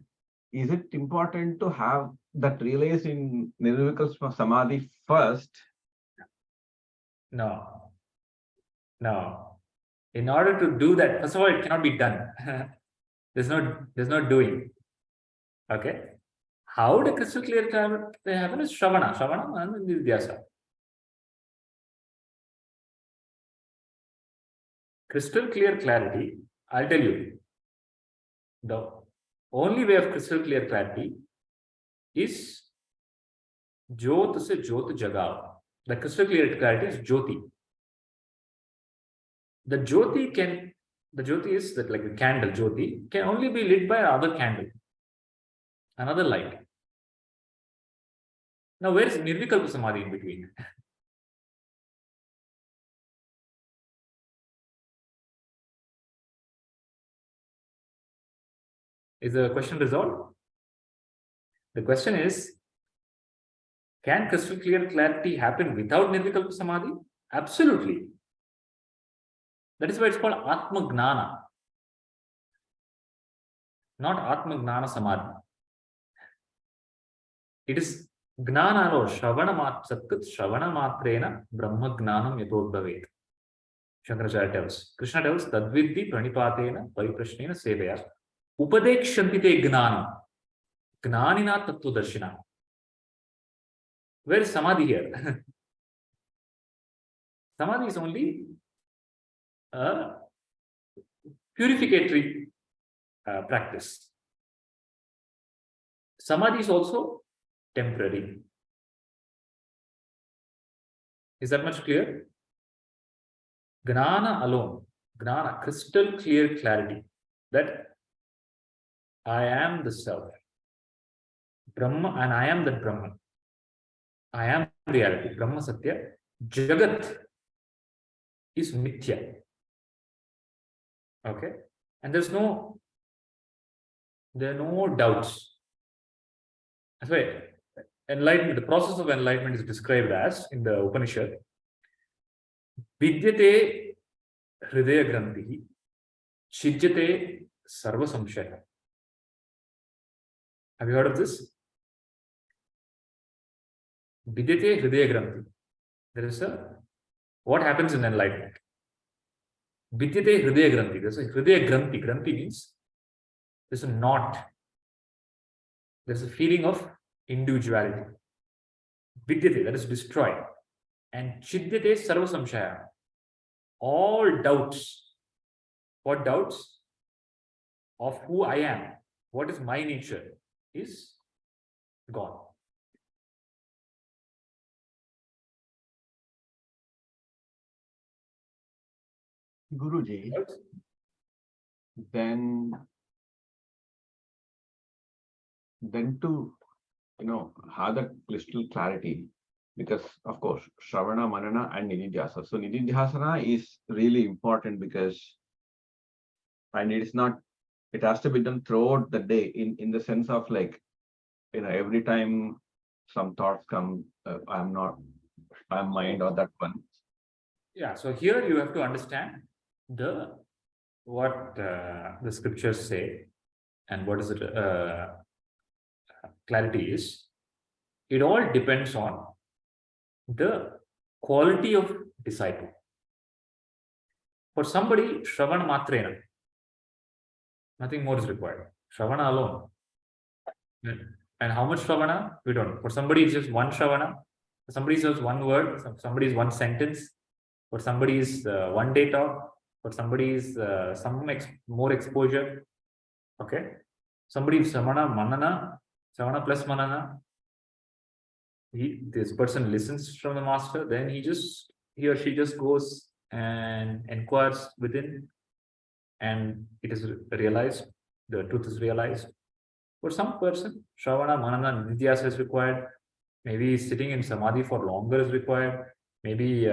is it important to have that realize in Nirvikalpa Samadhi first?
No. In order to do that, first of all, it cannot be done. there's no doing. Okay. How the crystal clear clarity happen is Shravana and Nidhyasa. Crystal clear clarity, I'll tell you. The only way of crystal clear clarity is Jyot se Jyot jagao. The crystal clear clarity is Jyoti. The Jyoti is that like a candle, Jyoti, can only be lit by another candle, another light. Now, where is Nirvikalpa Samadhi in between? Is the question resolved? The question is, can crystal clear clarity happen without Nirvikalpa Samadhi? Absolutely. That is why it's called Atma Gnana, not Atma Gnana Samadhi. It is Gnana or Shravana Matrena Brahma Gnanam Yatodhavet. Shankaracharya tells. Krishna tells, Tadvidhi Pranipatena Pariprashnena Sevaya Upadekshantite Gnanam Gnanina Tattvadarshina. Where is Samadhi here? Samadhi is only a purificatory practice. Samadhi is also temporary. Is that much clear? Gnana alone, Gnana, crystal clear clarity that I am the self, Brahma, and I am that Brahman. I am reality, Brahma Satya. Jagat is Mithya. Okay? And there are no doubts. That's why enlightenment, the process of enlightenment is described as in the Upanishad. Vidyate hridaya grantihi, chijyate sarva samshaya. Have you heard of this? Vidyate hridaya granti. There is what happens in enlightenment? Vidyate hridaya granti. There's a hridaya granti. Granti means there's a knot. There's a feeling of individuality. Vidyate, that is destroyed. And chidyate sarva samshaya. All doubts. What doubts? Of who I am. What is my nature? Is gone.
Guruji, then to have that crystal clarity, because of course Shravana, Manana and Nididhyasa. So Nididhyasana is really important because, and it has to be done throughout the day in the sense of like, every time some thoughts come, I'm mind or that one.
Yeah, so here you have to understand what the scriptures say and what is it clarity is. It all depends on the quality of disciple. For somebody, Shravana Matrena, nothing more is required. Shravana alone. And how much Shravana? We don't know. For somebody, it's just one Shravana. For somebody, it's just one word. Somebody is one sentence. For somebody, is one day talk. For somebody, is more exposure. Okay. Somebody, Shravana, Manana, Shravana plus Manana. This person listens from the master, then he or she just goes and inquires within, and it is realized, the truth is realized. For some person, Shravana, Manana, Nityasa is required. Maybe sitting in Samadhi for longer is required. Maybe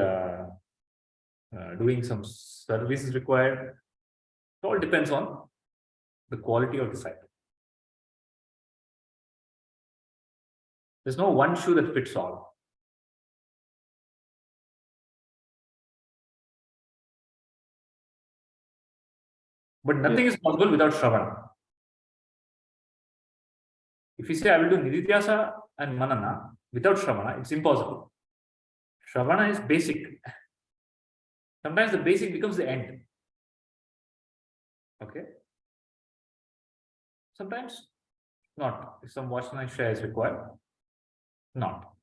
doing some service is required. It all depends on the quality of disciple. There's no one shoe that fits all. But nothing is possible without Shravana. If you say, I will do Nididhyasa and Manana without Shravana, it's impossible. Shravana is basic. Sometimes the basic becomes the end. Okay. Sometimes not. If some Vachana share is required, not.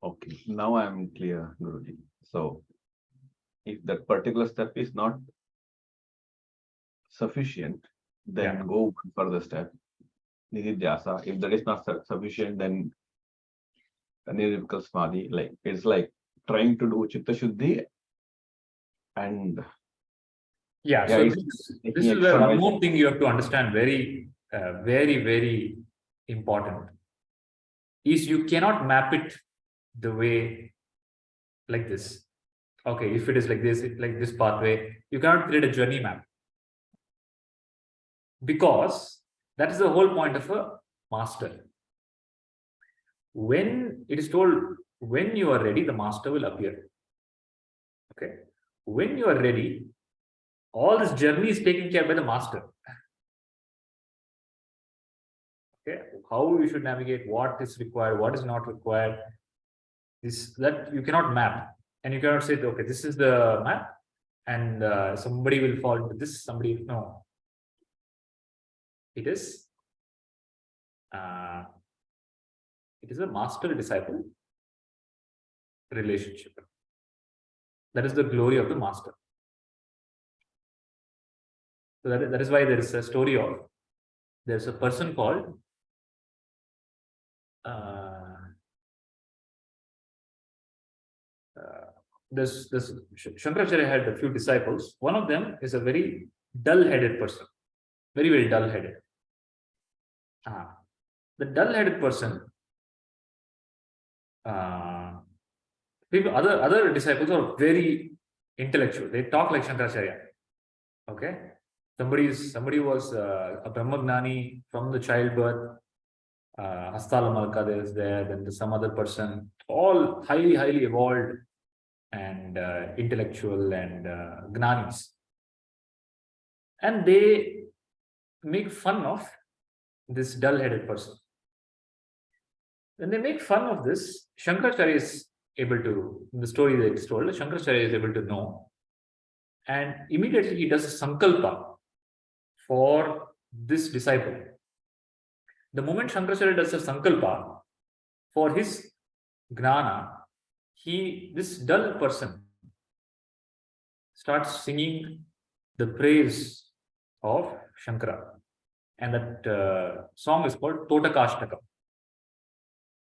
Okay, now I am clear, Guruji. So, if that particular step is not sufficient, then go one further step. Nididhyasa. If that is not sufficient, then Nirvikal Samadhi. Like it's like trying to do Chitta Shuddhi, and
So this is where one more thing you have to understand, very, very important, is you cannot map it the way like this. Okay, if it is like this pathway, you cannot create a journey map. Because that is the whole point of a master. When it is told, when you are ready, the master will appear. Okay. When you are ready, all this journey is taken care by the master. Okay. How you should navigate, what is required, what is not required. That you cannot map. And you cannot say, okay, this is the map, and somebody will fall into this, somebody, no. It is a master-disciple relationship. That is the glory of the master. So that is why there is a story of, there's a person called this Shankaracharya had a few disciples. One of them is a very dull-headed person, very dull-headed. The dull-headed person, other disciples are very intellectual. They talk like Shankaracharya. Okay, somebody was a Brahmagnani from the childbirth. Hastala Malka is there. Then there's some other person, all highly evolved and intellectual and gnanis, and they make fun of this dull-headed person. When they make fun of this, Shankaracharya is able to, in the story that is told, Shankaracharya is able to know, and immediately he does a sankalpa for this disciple. The moment Shankaracharya does a sankalpa for his gnana, this dull person starts singing the praise of Shankara. And that song is called Totakashtakam.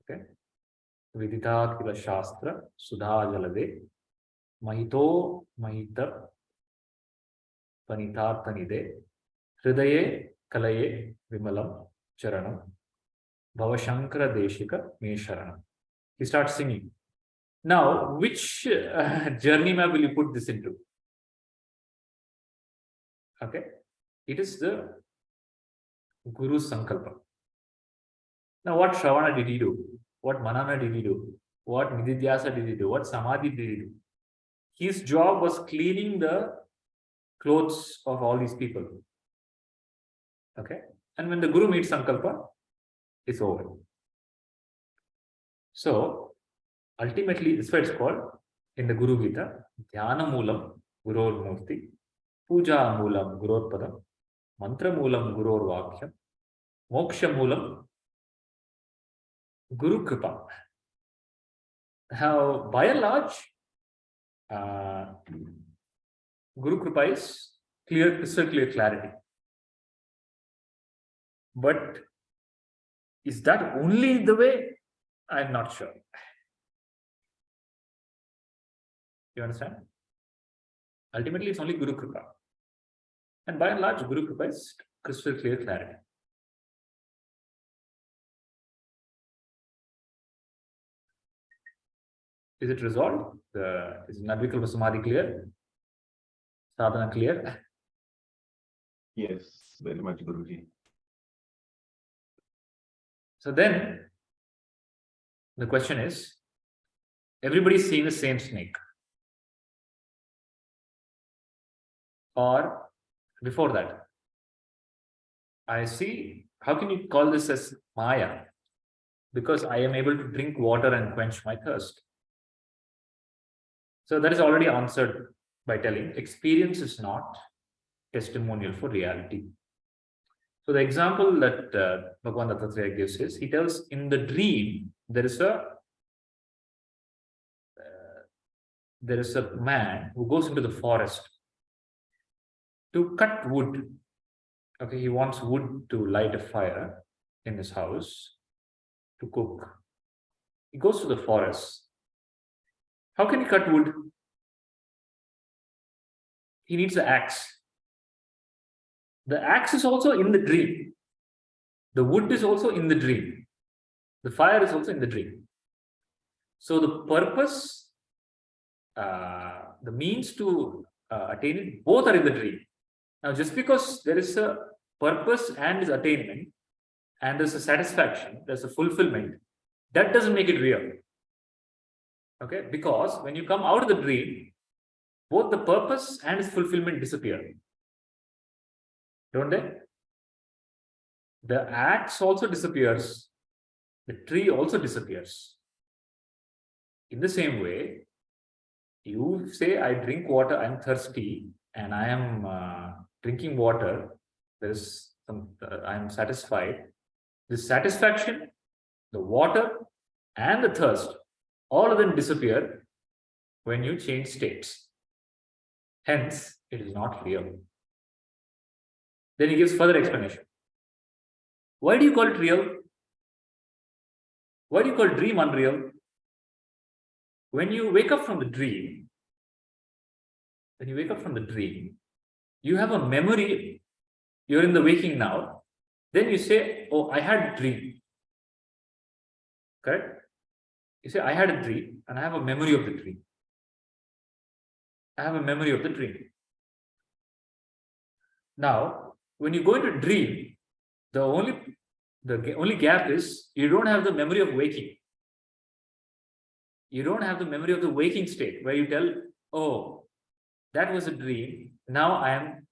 Okay. Vidita Kila Shastra Sudha Jalade Mahito Mahita Panitartanide Hridaye Kalaye Vimalam Charanam Bhavashankara Deshika Mesharanam. He starts singing. Now, which journey map will you put this into? Okay. It is the Guru's Sankalpa. Now, what Shravana did he do? What Manana did he do? What Nididhyasa did he do? What Samadhi did he do? His job was cleaning the clothes of all these people. Okay. And when the Guru meets Sankalpa, it's over. So, ultimately, this is what it's called in the Guru Gita, Dhyana Moolam Guror Murti, Puja Moolam Guror Padam, Mantra Moolam Guror Vakhyam, Moksha Moolam Guru Kripa. Now, by and large, Guru Kripa is clear, crystal clear clarity. But is that only the way? I'm not sure. You understand? Ultimately, it's only Guru Kripa. And by and large, Guru Kripa is crystal clear clarity. Is it resolved? Is Nadvikalpa Samadhi clear? Sadhana clear?
Yes, very much, Guruji.
So then, the question is, everybody's seeing the same snake. Or before that, I see, how can you call this as Maya? Because I am able to drink water and quench my thirst. So that is already answered by telling experience is not testimonial for reality. So the example that Bhagavan Dattatreya gives is, he tells in the dream, there is a man who goes into the forest to cut wood. Okay, he wants wood to light a fire in his house to cook. He goes to the forest. How can he cut wood? He needs an axe. The axe is also in the dream. The wood is also in the dream. The fire is also in the dream. So the purpose, the means to attain it, both are in the dream. Now, just because there is a purpose and is attainment, and there's a satisfaction, there's a fulfillment, that doesn't make it real. Okay, because when you come out of the dream, both the purpose and its fulfillment disappear. Don't they? The axe also disappears. The tree also disappears. In the same way, you say, I drink water, I'm thirsty, and I am drinking water. There's some, I'm satisfied. This satisfaction, the water, and the thirst, all of them disappear when you change states. Hence, it is not real. Then he gives further explanation. Why do you call it real? Why do you call dream unreal? When you wake up from the dream, you have a memory. You're in the waking now. Then you say, oh, I had a dream. Correct? You say, I had a dream and I have a memory of the dream. I have a memory of the dream. Now, when you go into dream, the only gap is you don't have the memory of waking. You don't have the memory of the waking state where you tell, oh, that was a dream. Now I am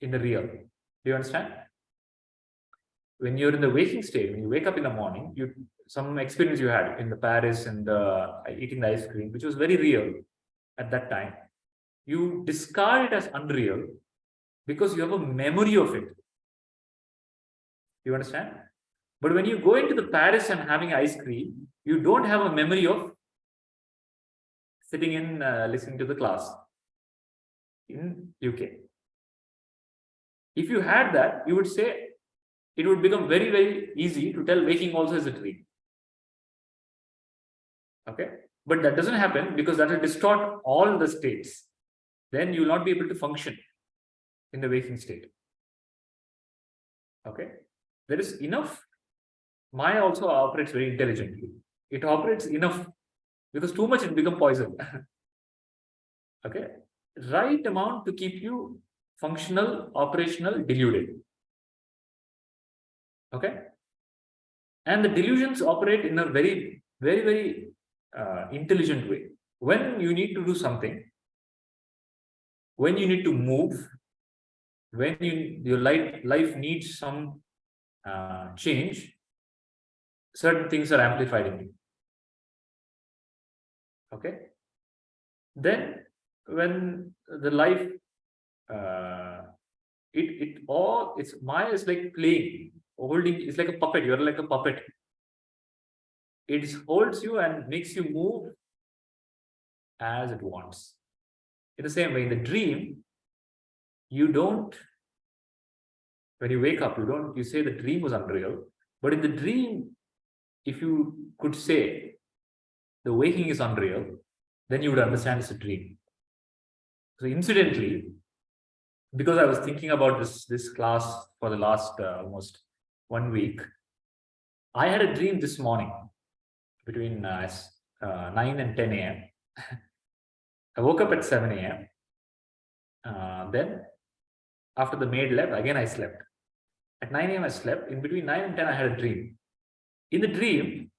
in the real. Do you understand? When you're in the waking state, when you wake up in the morning, some experience you had in the Paris and eating the ice cream, which was very real at that time. You discard it as unreal because you have a memory of it. You understand? But when you go into the Paris and having ice cream, you don't have a memory of sitting in listening to the class in UK. If you had that, you would say it would become very, very easy to tell waking also is a dream. Okay? But that doesn't happen because that will distort all the states. Then you will not be able to function in the waking state. Okay? There is enough. Maya also operates very intelligently. It operates enough because too much it becomes poison. Okay? Right amount to keep you functional, operational, deluded. Okay? And the delusions operate in a very, very, very intelligent way. When you need to do something, when you need to move, when your life needs some change, certain things are amplified in you. Okay? Then when the life, it's Maya is like playing, holding, it's like a puppet. You're like a puppet. It holds you and makes you move as it wants. In the same way, in the dream, you don't, when you wake up, you say the dream was unreal. But in the dream, if you could say the waking is unreal, then you would understand it's a dream. So incidentally, because I was thinking about this class for the last almost 1 week, I had a dream this morning between 9 and 10 a.m. I woke up at 7 a.m. Then after the maid left, again I slept. At 9 a.m. I slept. In between 9 and 10, I had a dream. In the dream,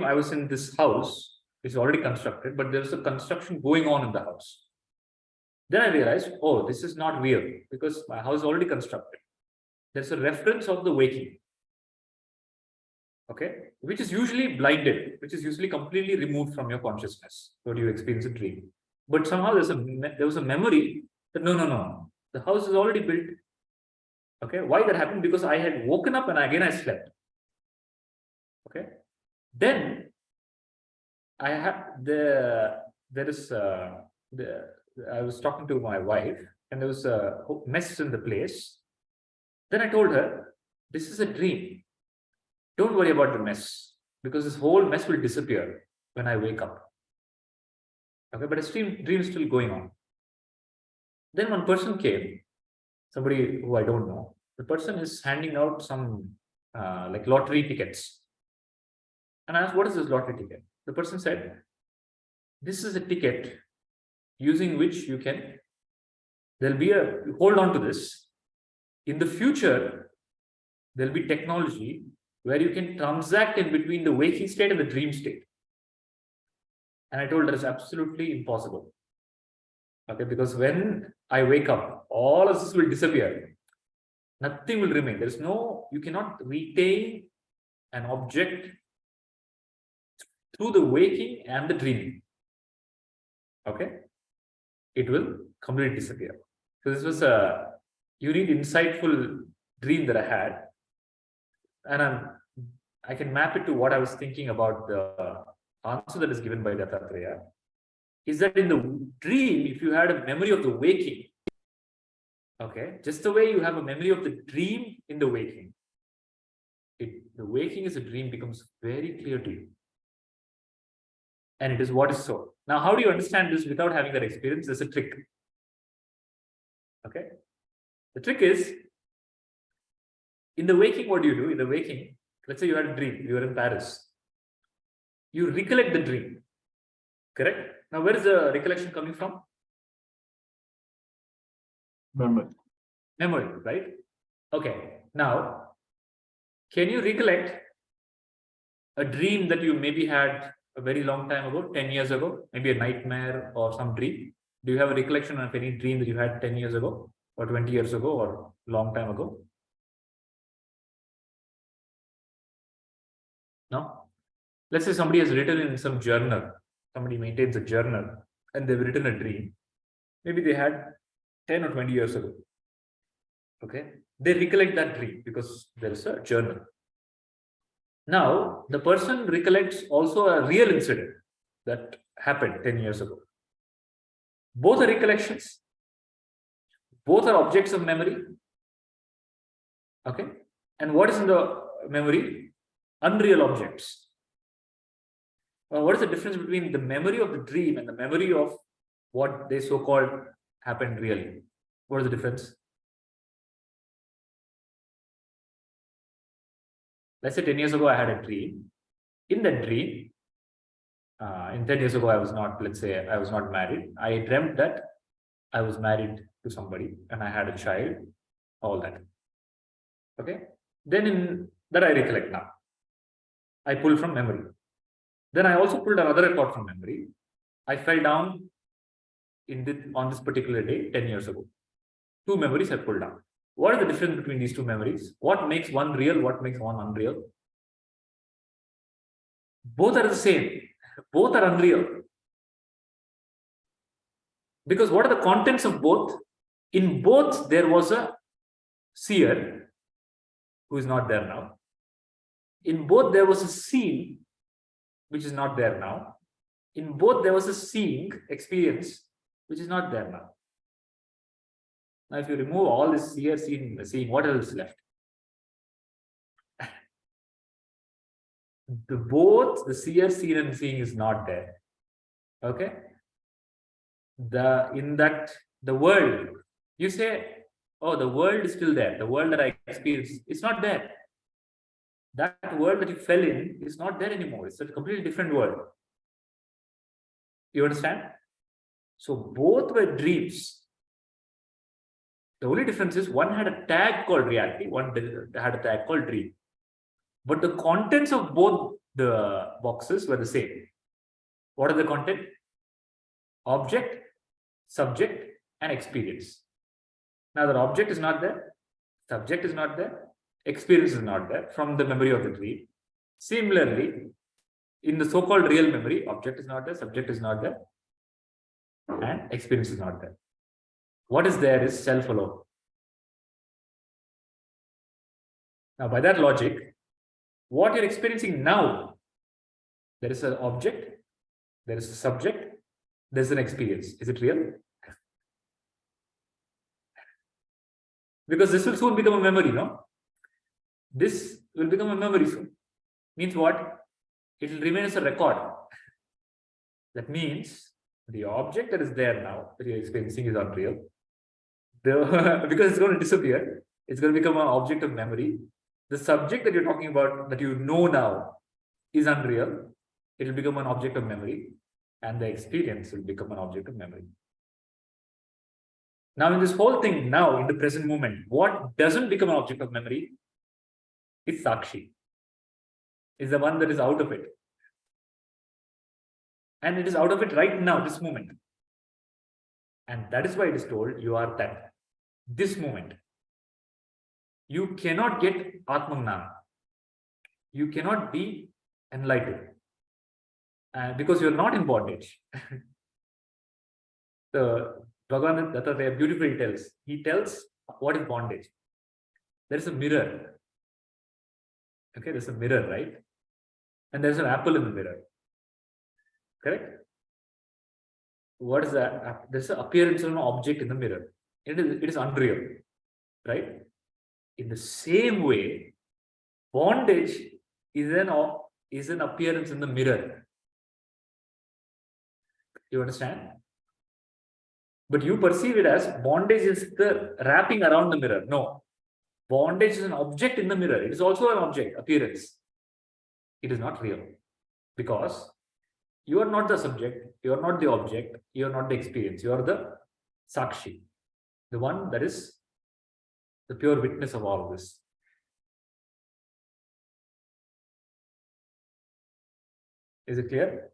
I was in this house. It's already constructed, but there's a construction going on in the house. Then I realized, oh, this is not real because my house is already constructed. There's a reference of the waking, okay, which is usually blinded, which is usually completely removed from your consciousness. What you experience a dream, but somehow there was a memory that no, the house is already built. Okay, why that happened? Because I had woken up and again I slept. Okay, then I was talking to my wife and there was a mess in the place. Then I told her, this is a dream. Don't worry about the mess because this whole mess will disappear when I wake up. Okay, but the dream is still going on. Then one person came, somebody who I don't know. The person is handing out some like lottery tickets. And I asked, what is this lottery ticket? The person said, this is a ticket using which hold on to this. In the future, there'll be technology where you can transact in between the waking state and the dream state. And I told her it's absolutely impossible. Okay, because when I wake up, all of this will disappear. Nothing will remain. You cannot retain an object through the waking and the dreaming. Okay, it will completely disappear. So this was a unique, insightful dream that I had, and I can map it to what I was thinking about the answer that is given by Dattatreya. Is that in the dream, if you had a memory of the waking, okay, just the way you have a memory of the dream in the waking, the waking as a dream becomes very clear to you. And it is what is so. Now, how do you understand this without having that experience? There's a trick. Okay. The trick is, in the waking, what do you do? In the waking, let's say you had a dream, you were in Paris. You recollect the dream. Correct? Now, where is the recollection coming from?
Memory.
Memory, right? Okay. Now, can you recollect a dream that you maybe had a very long time ago, 10 years ago, maybe a nightmare or some dream? Do you have a recollection of any dream that you had 10 years ago or 20 years ago or long time ago? No? Let's say somebody has written in some journal, somebody maintains a journal and they've written a dream. Maybe they had 10 or 20 years ago. Okay. They recollect that dream because there is a journal. Now, the person recollects also a real incident that happened 10 years ago. Both are recollections. Both are objects of memory. Okay. And what is in the memory? Unreal objects. What is the difference between the memory of the dream and the memory of what they so-called happened really? What is the difference? Let's say 10 years ago, I had a dream. In that dream, in 10 years ago, I was not married. I dreamt that I was married to somebody and I had a child, all that. Okay. Then in that I recollect now. I pull from memory. Then I also pulled another record from memory. I fell down on this particular day 10 years ago. Two memories I pulled down. What is the difference between these two memories? What makes one real? What makes one unreal? Both are the same. Both are unreal. Because what are the contents of both? In both, there was a seer who is not there now. In both, there was a seen, which is not there now. In both, there was a seeing experience, which is not there now. Now, if you remove all this seer, seeing, what else is left? Both the seer, seen, and seeing is not there. Okay. The world, you say, oh, the world is still there. The world that I experience, it's not there. That world that you fell in is not there anymore. It's a completely different world. You understand? So both were dreams. The only difference is one had a tag called reality, one had a tag called dream. But the contents of both the boxes were the same. What are the content? Object, subject, and experience. Now the object is not there, subject is not there, experience is not there from the memory of the dream. Similarly, in the so-called real memory, object is not there, subject is not there, and experience is not there. What is there is self alone. Now, by that logic, what you're experiencing now, there is an object, there is a subject, there's an experience. Is it real? Because this will soon become a memory, no? This will become a memory soon. Means what? It will remain as a record. That means the object that is there now, that you're experiencing, is unreal. Because it's going to disappear. It's going to become an object of memory. The subject that you're talking about, that you know now, is unreal. It will become an object of memory. And the experience will become an object of memory. Now, in this whole thing, now, in the present moment, what doesn't become an object of memory? It's Sakshi. It's the one that is out of it. And it is out of it right now, this moment. And that is why it is told, you are that. This moment. You cannot get Atmangnana. You cannot be enlightened. Because you are not in bondage. The Bhagavan Dattatreya beautifully tells. He tells what is bondage. There is a mirror. Okay, there's a mirror, right? And there's an apple in the mirror. Correct? What is that? There's an appearance of an object in the mirror. It is unreal. Right? In the same way, bondage is an appearance in the mirror. You understand? But you perceive it as bondage is the wrapping around the mirror. No. Bondage is an object in the mirror. It is also an object, appearance. It is not real. Because you are not the subject, you are not the object, you are not the experience. You are the Sakshi. The one that is the pure witness of all of this. Is it clear?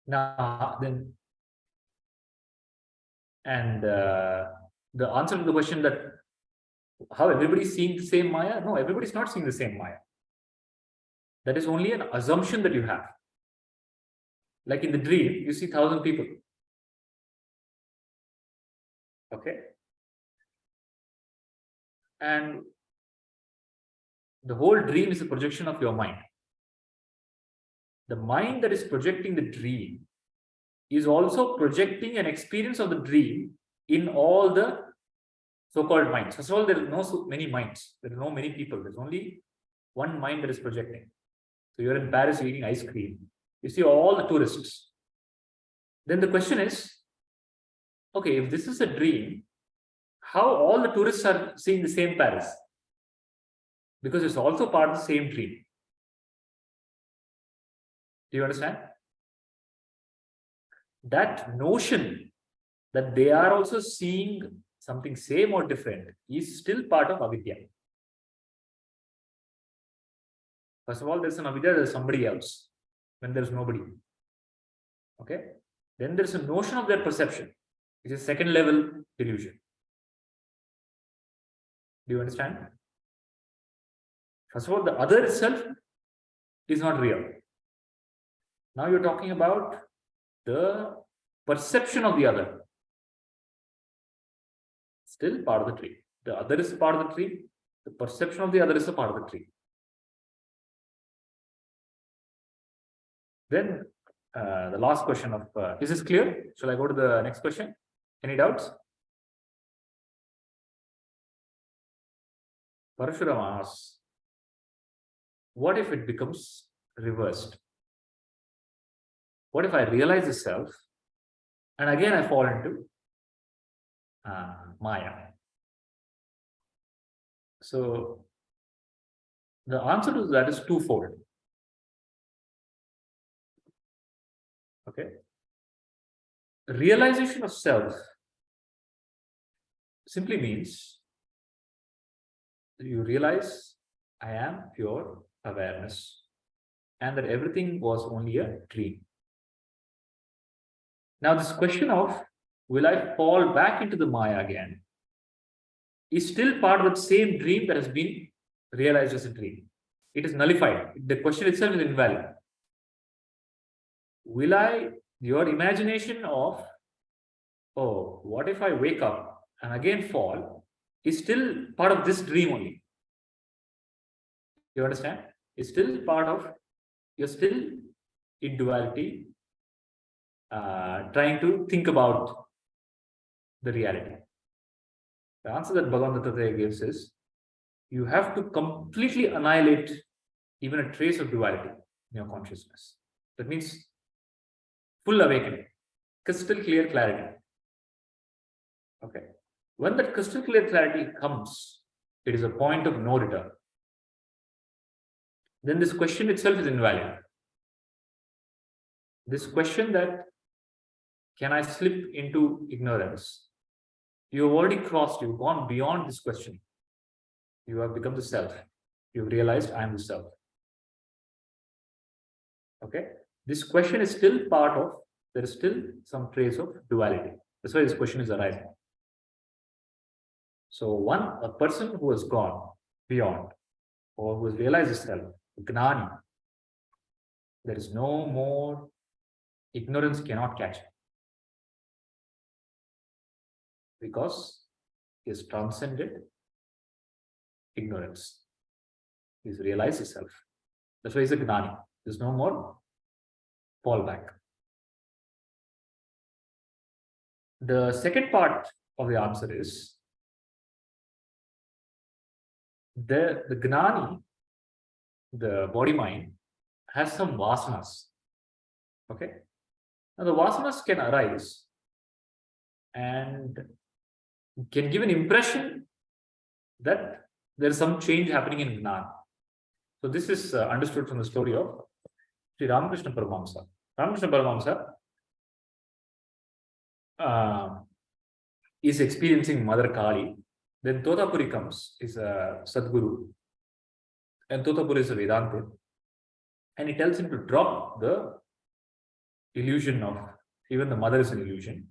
Now, then, and the answer to the question that how everybody is seeing the same Maya? No, everybody is not seeing the same Maya. That is only an assumption that you have. Like in the dream, you see 1,000 people. Okay. And the whole dream is a projection of your mind. The mind that is projecting the dream is also projecting an experience of the dream in all the so-called minds. First of all, there are no so many minds. There are no many people. There's only one mind that is projecting. So you're in Paris eating ice cream. You see all the tourists. Then the question is, okay, if this is a dream, how all the tourists are seeing the same Paris? Because it's also part of the same dream. Do you understand? That notion that they are also seeing something same or different is still part of avidya. First of all, there's an avidya, there's somebody else when there's nobody. Okay? Then there's a notion of their perception, which is second level delusion. Do you understand? First of all, the other itself is not real. Now you're talking about the perception of the other. Still part of the tree. The other is part of the tree. The perception of the other is a part of the tree. Then the last question of, is this clear? Shall I go to the next question? Any doubts? Parashurama asks, what if it becomes reversed? What if I realize the self and again I fall into Maya? So the answer to that is twofold. Okay. Realization of self simply means you realize I am pure awareness and that everything was only a dream. Now this question of will I fall back into the Maya again is still part of the same dream that has been realized as a dream. It is nullified. The question itself is invalid. Will I, your imagination of, oh, what if I wake up and again fall, is still part of this dream only. You understand? It's still part of, you're still in duality, trying to think about the reality. The answer that Bhagavan Dattatreya gives is, you have to completely annihilate even a trace of duality in your consciousness. That means full awakening, crystal clear clarity. Okay. When that crystal clear clarity comes, it is a point of no return. Then this question itself is invalid. This question that, can I slip into ignorance? You have already crossed, you've gone beyond this question. You have become the self. You've realized I am the self. Okay. This question is still part of, there is still some trace of duality. That's why this question is arising. So a person who has gone beyond or who has realized his self, Gnani, there is no more, ignorance cannot catch him. Because he has transcended ignorance. He has realized himself. That's why he's a Gnani. There's no more fallback. The second part of the answer is the Gnani, the body mind, has some vasanas. Okay. Now the vasanas can arise and can give an impression that there is some change happening in Gnana. So this is understood from the story of Sri Ramakrishna Paramahamsa. Ramakrishna Paramahamsa is experiencing Mother Kali. Then Totapuri comes, is a Sadguru. And Totapuri is a Vedanta. And he tells him to drop the illusion of, even the mother is an illusion.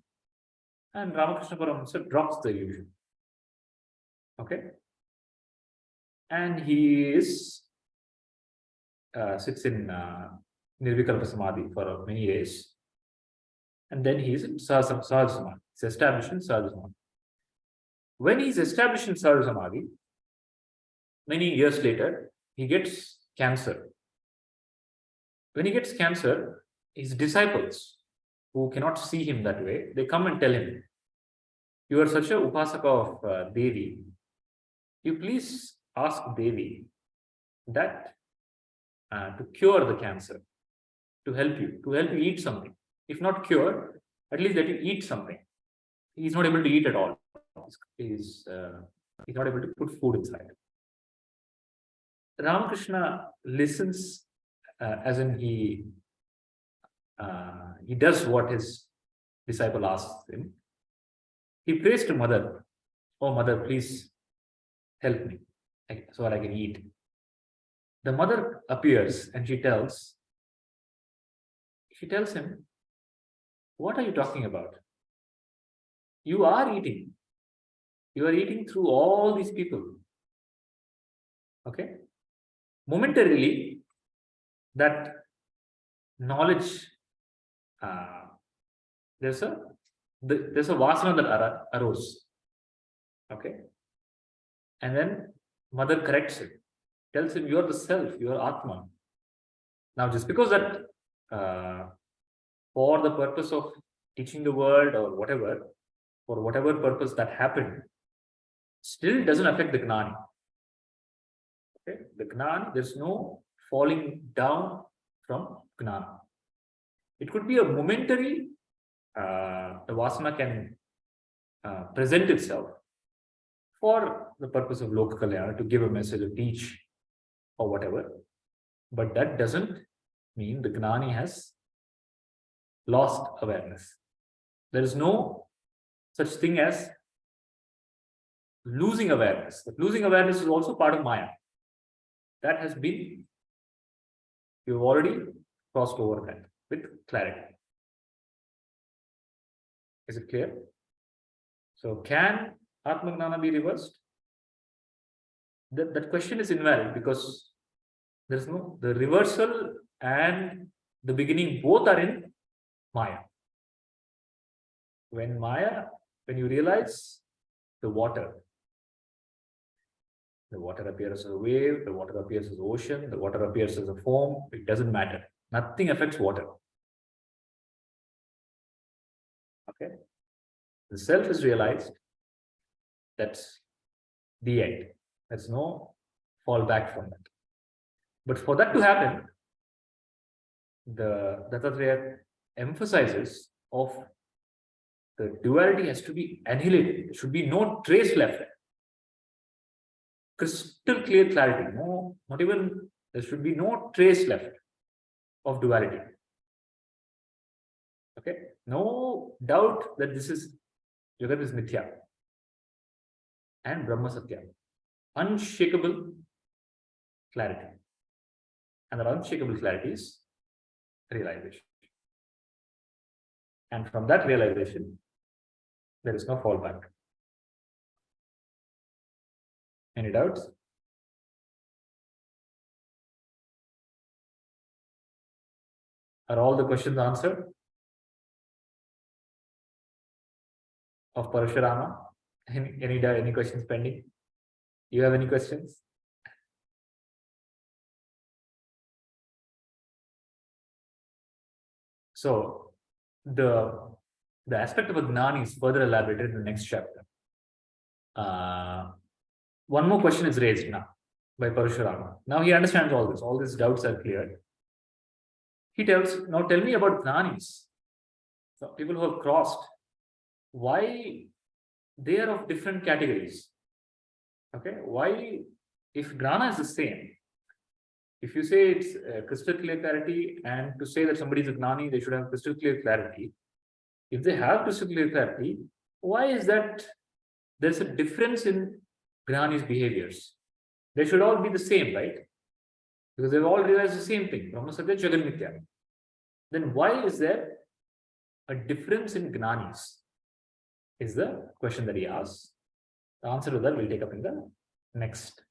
And Ramakrishna Paramahamsa drops the illusion. Okay. And he is sits in Nirvikalpa Samadhi for many days. And then he is in Sahaj Samadhi. He's established in Sahaj Samadhi. When he's established in Sahaj Samadhi, many years later, he gets cancer. When he gets cancer, his disciples, who cannot see him that way, they come and tell him, you are such a upasaka of Devi. You please ask Devi that to cure the cancer, to help you eat something. If not cure, at least that you eat something. He's not able to eat at all. He's not able to put food inside. Ramakrishna listens, as in he does what his disciple asks him. He prays to Mother, oh Mother, please help me so that I can eat. The mother appears and she tells him, what are you talking about? You are eating. You are eating through all these people. Okay? Momentarily, that knowledge, there's a vasana that arose. Okay. And then mother corrects it, tells him, you're the self, you're Atma. Now, just because that for the purpose of teaching the world or whatever, for whatever purpose that happened, still doesn't affect the Gnani. Okay? The Gnani, there's no falling down from Gnana. It could be a momentary, the Vasana can present itself for the purpose of Loka Kalyana, to give a message or teach or whatever. But that doesn't mean the Gnani has lost awareness. There is no such thing as losing awareness. But losing awareness is also part of Maya. That has been, you've already crossed over that with clarity. Is it clear? So can Atmagnana be reversed? That question is invalid, because there's no, the reversal and the beginning both are in Maya. When you realize the water appears as a wave, the water appears as ocean, the water appears as a foam, it doesn't matter. Nothing affects water. Okay. The self is realized. That's the end. There's no fallback from that. But for that to happen, the Dattatreya emphasizes of the duality has to be annihilated. There should be no trace left. Crystal clear clarity. No, not even, there should be no trace left of duality. Okay, no doubt that this is Jagat is Mithya and Brahma Satya. Unshakable clarity. And that unshakable clarity is realization. And from that realization, there is no fallback. Any doubts? Are all the questions answered of Parashurama? Any questions pending? You have any questions? So the aspect of a Gnani is further elaborated in the next chapter. One more question is raised now by Parashurama. Now he understands all this. All these doubts are cleared. He tells, now tell me about Gnanis. So people who have crossed, why they are of different categories. Okay, why, if Gnana is the same, if you say it's crystal clear clarity, and to say that somebody is a Gnani, they should have crystal clear clarity. If they have crystal clear clarity, why is that there's a difference in Gnani's behaviors? They should all be the same, right? Because they've all realized the same thing, Brahma Satya Jagat Mithya. Then why is there a difference in Gnanis? Is the question that he asks. The answer to that we'll take up in the next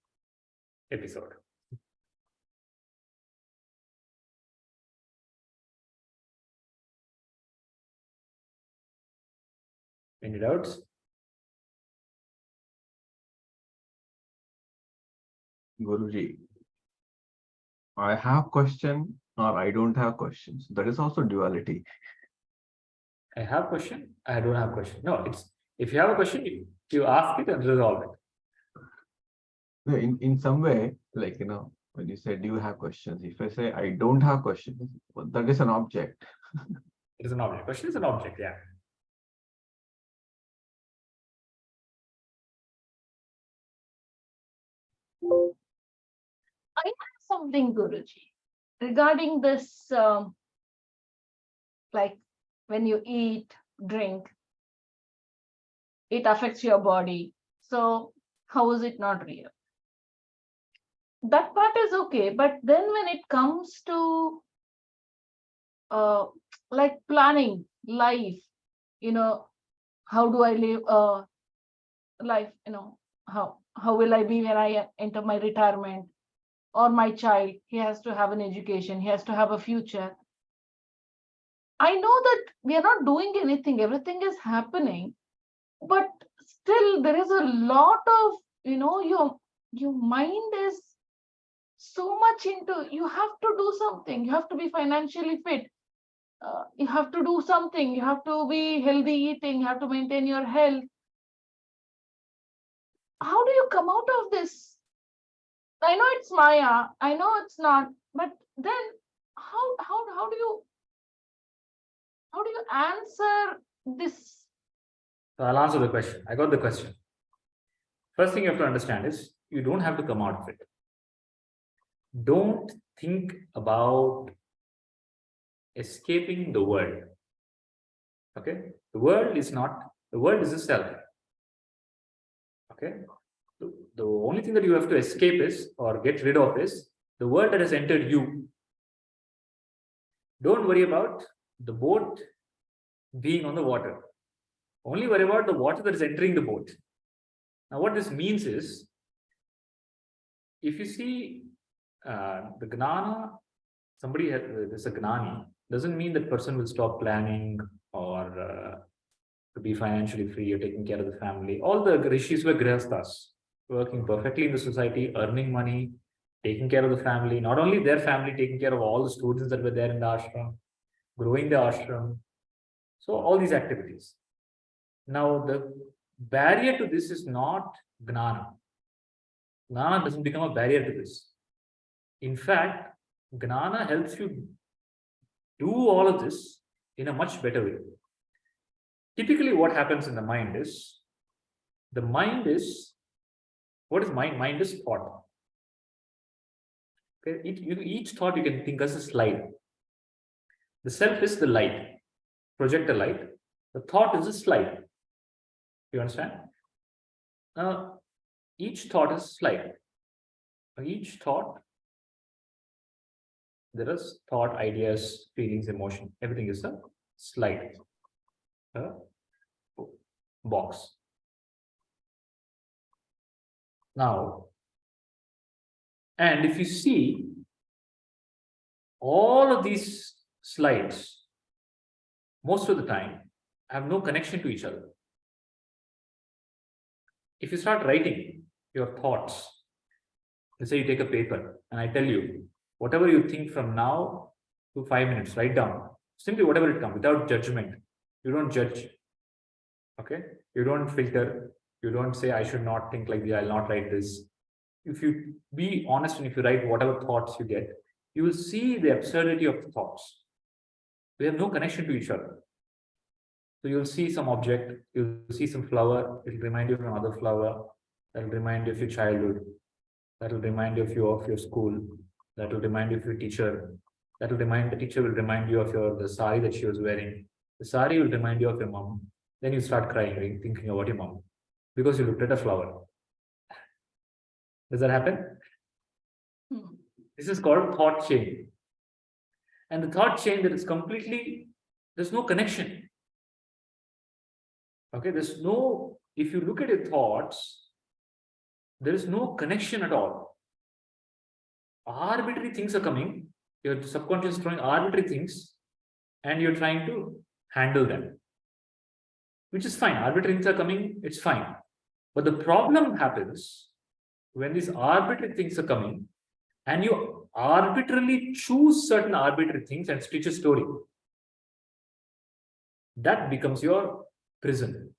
episode. Any doubts?
Guruji, I have question or I don't have questions. That is also duality.
I have question, I don't have question. No, it's, if you have a question, you ask it and resolve it.
No, in some way, like, when you say, do you have questions? If I say, I don't have questions, well, that is an object.
It is an object. Question is an object, yeah.
I have something, Guruji, regarding this, like when you eat, drink, it affects your body. So how is it not real? That part is okay, but then when it comes to like planning life, how do I live life, how will I be when I enter my retirement? or my child, he has to have an education, he has to have a future. I know that we are not doing anything, everything is happening, but still there is a lot of, your mind is so much into, you have to do something, you have to be financially fit, you have to do something, you have to be healthy eating, you have to maintain your health. How do you come out of this? I know it's Maya, I know it's not, but then how do you answer this?
So I'll answer the question. I got the question. First thing you have to understand is you don't have to come out of it. Don't think about escaping the world. Okay, the world is a self. Okay, the only thing that you have to escape is, or get rid of, is the world that has entered you. Don't worry about the boat being on the water. Only worry about the water that is entering the boat. Now, what this means is, if you see the gnana, there's a gnani, doesn't mean that person will stop planning or to be financially free or taking care of the family. All the rishis were grihasthas, working perfectly in the society, earning money, taking care of the family, not only their family, taking care of all the students that were there in the ashram, growing the ashram. So all these activities. Now, the barrier to this is not gnana. Gnana doesn't become a barrier to this. In fact, gnana helps you do all of this in a much better way. Typically, what happens in the mind is, what is mind? Mind is thought. Okay, each thought you can think as a slide. The self is the light, projector light. The thought is a slide. You understand? Each thought is a slide. Each thought, there is thought, ideas, feelings, emotion. Everything is a slide, a box. Now, and if you see, all of these slides, most of the time, have no connection to each other. If you start writing your thoughts, let's say you take a paper and I tell you, whatever you think from now to 5 minutes, write down. Simply whatever it comes, without judgment. You don't judge. Okay? You don't filter. You don't say, I should not think like this, I'll not write this. If you be honest and if you write whatever thoughts you get, you will see the absurdity of the thoughts. They have no connection to each other. So you'll see some object, you'll see some flower, it'll remind you of another flower, that'll remind you of your childhood, that'll remind you of your school, that'll remind you of your teacher, the teacher will remind you of the sari that she was wearing. The sari will remind you of your mom. Then you start crying, thinking about your mom, because you looked at a flower. Does that happen? This is called thought chain. And the thought chain, there's no connection. Okay, if you look at your thoughts, there is no connection at all. Arbitrary things are coming, your subconscious is throwing arbitrary things, and you're trying to handle them, which is fine. Arbitrary things are coming, it's fine. But the problem happens when these arbitrary things are coming and you arbitrarily choose certain arbitrary things and stitch a story. That becomes your prison.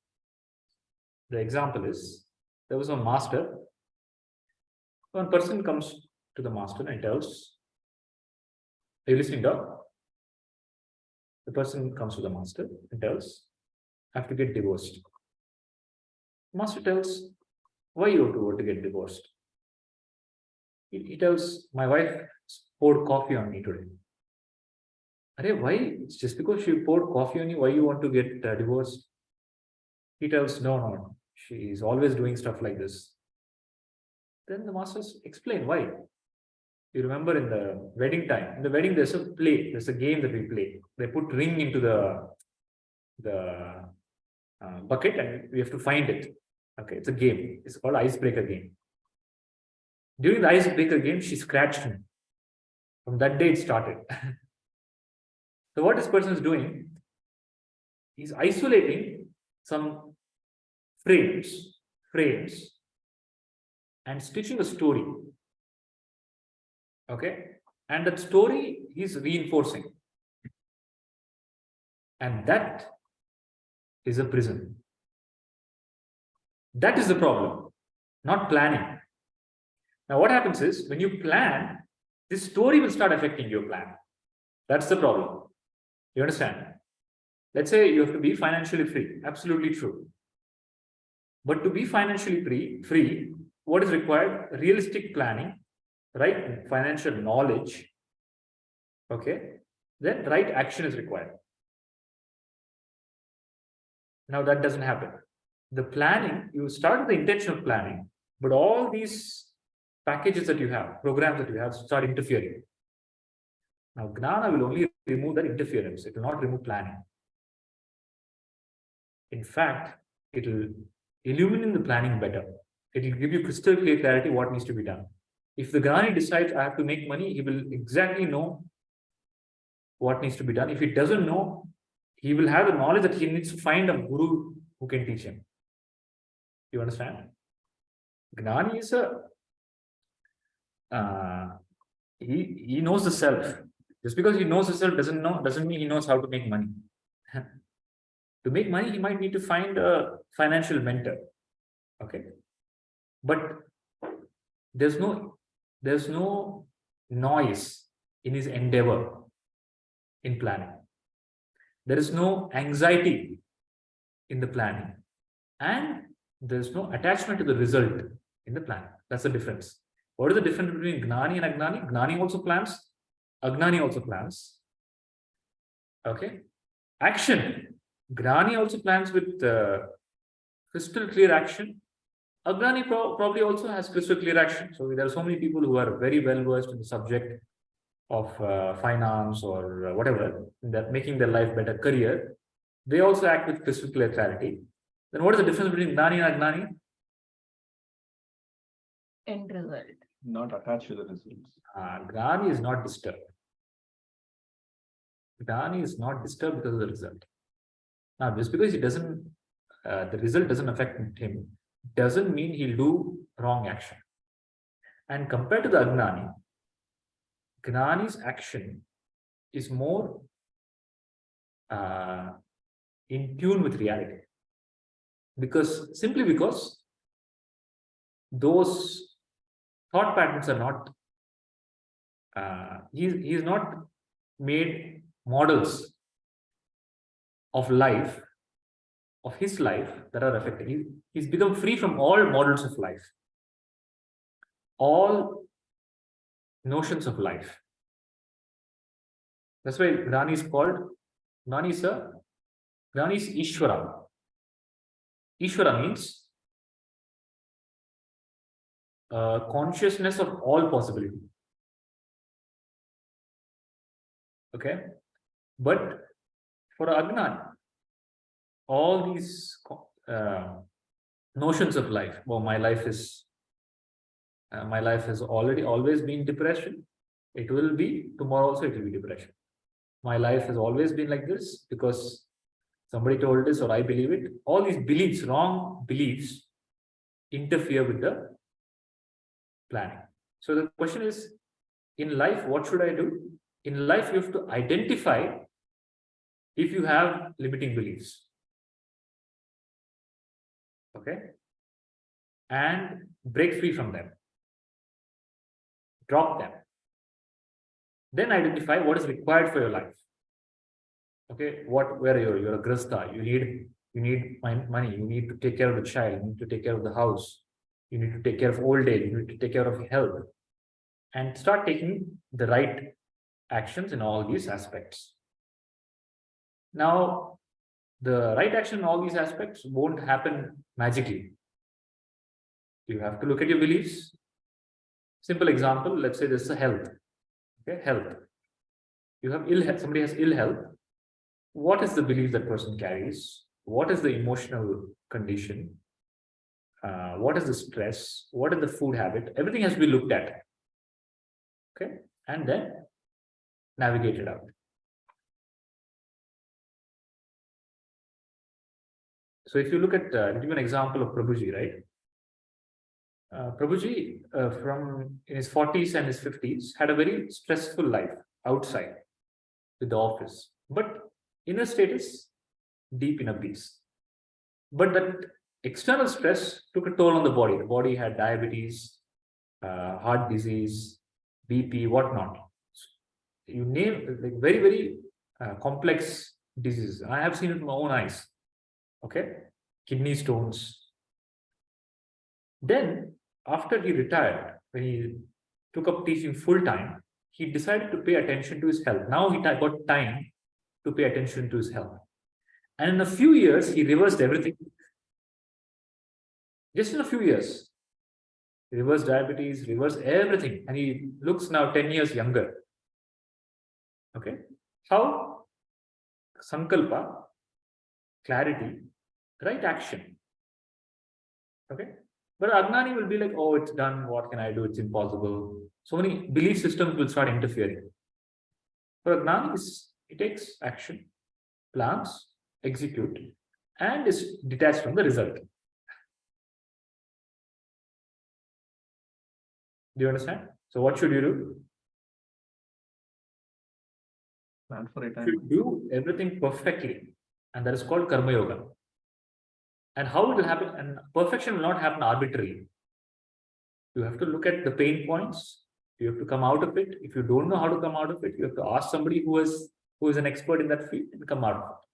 The example is, there was a master. One person comes to the master and tells, are you listening, dog? The person comes to the master and tells, I have to get divorced. The master tells, why you want to get divorced? He tells, my wife poured coffee on me today. Arey, why? It's just because she poured coffee on you, why you want to get divorced? He tells, no, she's always doing stuff like this. Then the masters explain why. You remember in the wedding time, in the wedding there's a game that we play. They put ring into the bucket and we have to find it. Okay, it's a game. It's called icebreaker game. During the icebreaker game, she scratched me. From that day, it started. So what this person is doing, he's isolating some frames, and stitching a story. Okay, and that story is reinforcing, and that is a prison. That is the problem, not planning. Now, what happens is when you plan, this story will start affecting your plan. That's the problem. You understand? Let's say you have to be financially free. Absolutely true. But to be financially free, what is required? Realistic planning, right? Financial knowledge. Okay. Then right action is required. Now that doesn't happen. The planning, you start with the intention of planning, but all these packages that you have, programs that you have, start interfering. Now, Gnana will only remove that interference. It will not remove planning. In fact, it will illumine the planning better. It will give you crystal clear clarity what needs to be done. If the Gnani decides I have to make money, he will exactly know what needs to be done. If he doesn't know, he will have the knowledge that he needs to find a guru who can teach him. You understand? Gnani is he knows the self. Just because he knows the self doesn't mean he knows how to make money. To make money, he might need to find a financial mentor. Okay. But there's no noise in his endeavor in planning. There is no anxiety in the planning, and there's no attachment to the result in the planning. That's the difference. What is the difference between Gnani and Agnani? Gnani also plans, Agnani also plans. Okay. Action. Gnani also plans with crystal clear action. Agnani probably also has crystal clear action. So there are so many people who are very well versed in the subject of finance or whatever, that making their life better, career. They also act with crystal clear clarity. Then what is the difference between Gnani and Agnani?
End result.
Not attached to the results.
Gnani is not disturbed. Gnani is not disturbed because of the result. Now, just because he doesn't, the result doesn't affect him, doesn't mean he'll do wrong action. And compared to the Agnani, Gnani's action is more in tune with reality. Simply because those thought patterns are not, he's not made models of life, of his life that are affecting. He's become free from all models of life, all notions of life. That's why Gnani is called, Gnani is Ishvara. Ishvara means consciousness of all possibility. Okay. But for Agnani, all these notions of life, well, my life has always been depression. It will be tomorrow also, it will be depression. My life has always been like this because somebody told this or I believe it. All these beliefs, wrong beliefs, interfere with the planning. So the question is, in life, what should I do? In life, you have to identify if you have limiting beliefs. Okay. And break free from them. Drop them. Then identify what is required for your life. Okay, where you're a grasta, you need money, you need to take care of the child, you need to take care of the house, you need to take care of old age, you need to take care of health, and start taking the right actions in all these aspects. Now, the right action in all these aspects won't happen magically. You have to look at your beliefs. Simple example, let's say this is a health. Okay, health. You have ill health, somebody has ill health. What is the belief that person carries? What is the emotional condition? what is the stress, what is the food habit, everything has to be looked at. Okay, and then navigated out. So if you look at, I'll give you an example of Prabhuji, right? Prabhuji, from in his 40s and his 50s, had a very stressful life outside with the office, but inner state is deep inner peace. But that external stress took a toll on the body. The body had diabetes, heart disease, BP, whatnot. You name like very, very complex diseases. I have seen it with my own eyes. Okay, kidney stones. Then, after he retired, when he took up teaching full time, he decided to pay attention to his health. Now he got time to pay attention to his health. And in a few years, he reversed everything. Just in a few years, he reversed diabetes, reversed everything, and he looks now 10 years younger. Okay, how? Sankalpa, clarity, right action. Okay, but Agnani will be like, oh, it's done, what can I do? It's impossible. So many belief systems will start interfering. But Agnani it takes action, plans, execute, and is detached from the result. Do you understand? So what should you do?
Plan for
You
retirement.
should do everything perfectly, and that is called Karma Yoga. And how it will happen? And perfection will not happen arbitrarily. You have to look at the pain points. You have to come out of it. If you don't know how to come out of it, you have to ask somebody who is an expert in that field and come out of it.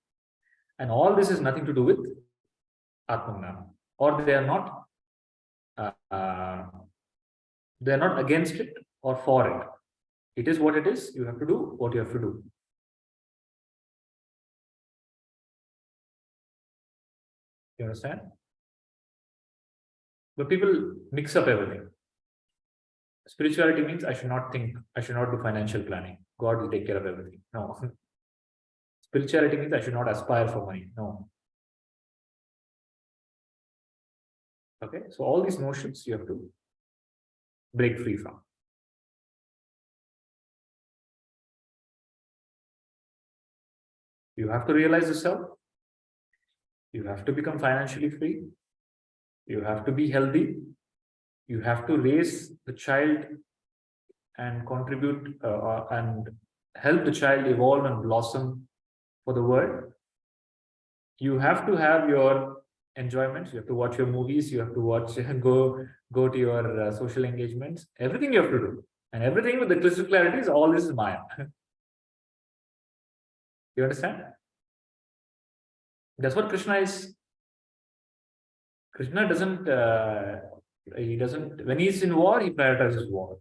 And all this is nothing to do with Atmangnana, or they are not against it or for it. It is what it is. You have to do what you have to do. You understand? But people mix up everything. Spirituality means I should not think, I should not do financial planning. God will take care of everything. No. Spirituality means I should not aspire for money. No. Okay, so all these notions you have to break free from. You have to realize the self. You have to become financially free. You have to be healthy. You have to raise the child and contribute and help the child evolve and blossom for the world. You have to have your enjoyments. You have to watch your movies. You have to watch go to your social engagements. Everything you have to do, and everything with the crystal clarity is all this is Maya. You understand? That's what Krishna is. Krishna doesn't. He doesn't. When he's in war, he prioritizes war.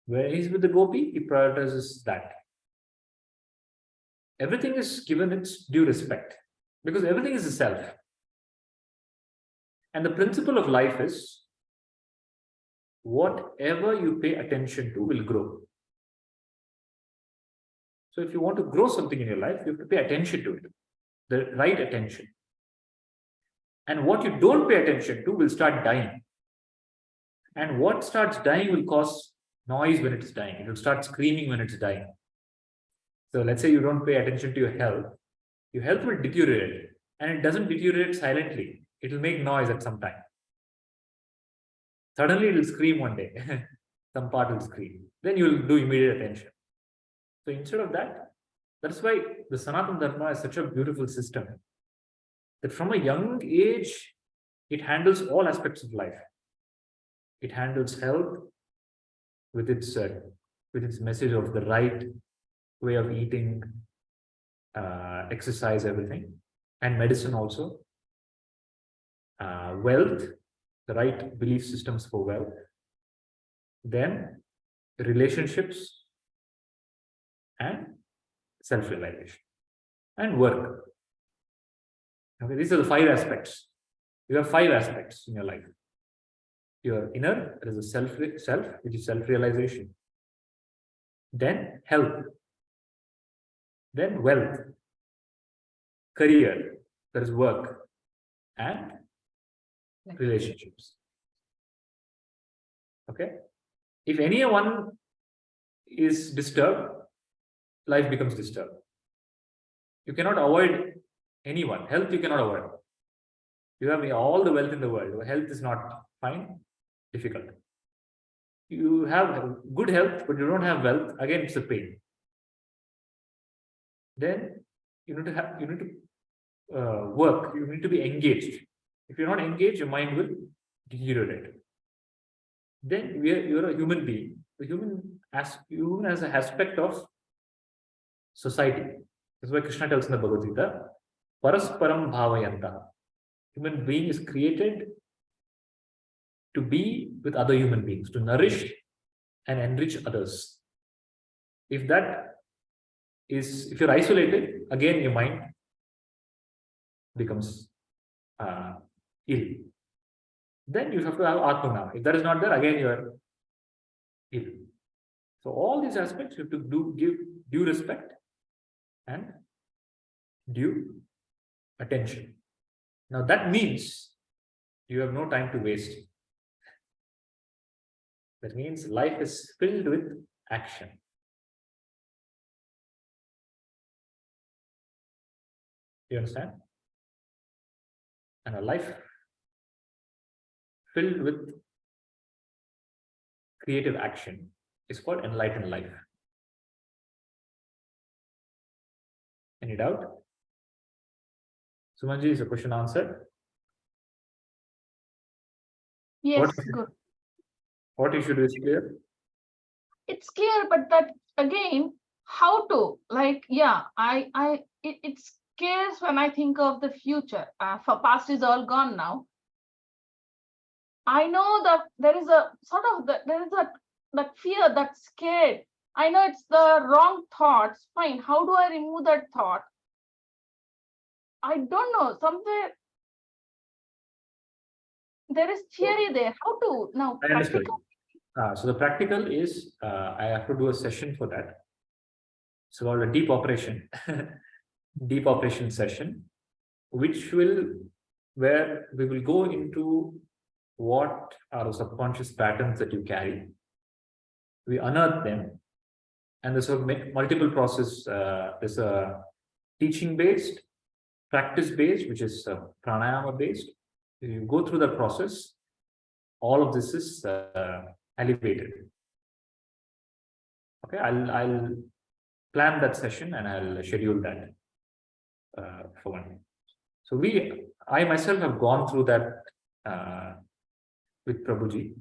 When he's with the gopi, he prioritizes that. Everything is given its due respect because everything is a self. And the principle of life is whatever you pay attention to will grow. So if you want to grow something in your life, you have to pay attention to it, the right attention. And what you don't pay attention to will start dying. And what starts dying will cause noise when it's dying. It will start screaming when it's dying. So let's say you don't pay attention to your health will deteriorate. And it doesn't deteriorate silently. It will make noise at some time. Suddenly it will scream one day. Some part will scream. Then you will do immediate attention. So instead of that, that's why the Sanatana Dharma is such a beautiful system. That from a young age, it handles all aspects of life. It handles health with its message of the right way of eating, exercise, everything, and medicine also. Wealth, the right belief systems for wealth. Then relationships and self-realization and work. Okay, these are the 5 aspects. You have 5 aspects in your life. Your inner, there is a self, which is self-realization. Then health. Then wealth. Career, there is work. And relationships. Okay. If anyone is disturbed, life becomes disturbed. You cannot avoid anyone. Health you cannot avoid. You have all the wealth in the world. Your health is not fine, difficult. You have good health, but you don't have wealth. Again, it's a pain. Then you need to work. You need to be engaged. If you're not engaged, your mind will deteriorate. Then you're a human being. The human as an aspect of society. That's why Krishna tells in the Bhagavad Gita, Parasparam Bhavayanta. Human being is created to be with other human beings, to nourish and enrich others. If you're isolated, again your mind becomes ill. Then you have to have Atmana. If that is not there, again you are ill. So all these aspects you have to give due respect and due attention. Now that means you have no time to waste. That means life is filled with action. You understand? And a life filled with creative action is called enlightened life. Any doubt? Sumanji, is the question answered?
Yes, good.
What issue is clear?
It's clear, but that again, how to it scares when I think of the future. For past is all gone now. I know that there is a sort of that fear, that scared. I know it's the wrong thoughts. Fine. How do I remove that thought? I don't know. Somewhere there is theory there. How to now?
I understood. So the practical is I have to do a session for that. It's called a deep operation, deep operation session, where we will go into what are the subconscious patterns that you carry. We unearth them, and there's a multiple process. There's a teaching based, practice based, which is pranayama based. You go through the process, all of this is elevated. Okay, I'll plan that session and I'll schedule that for one. So I myself have gone through that with Prabhuji.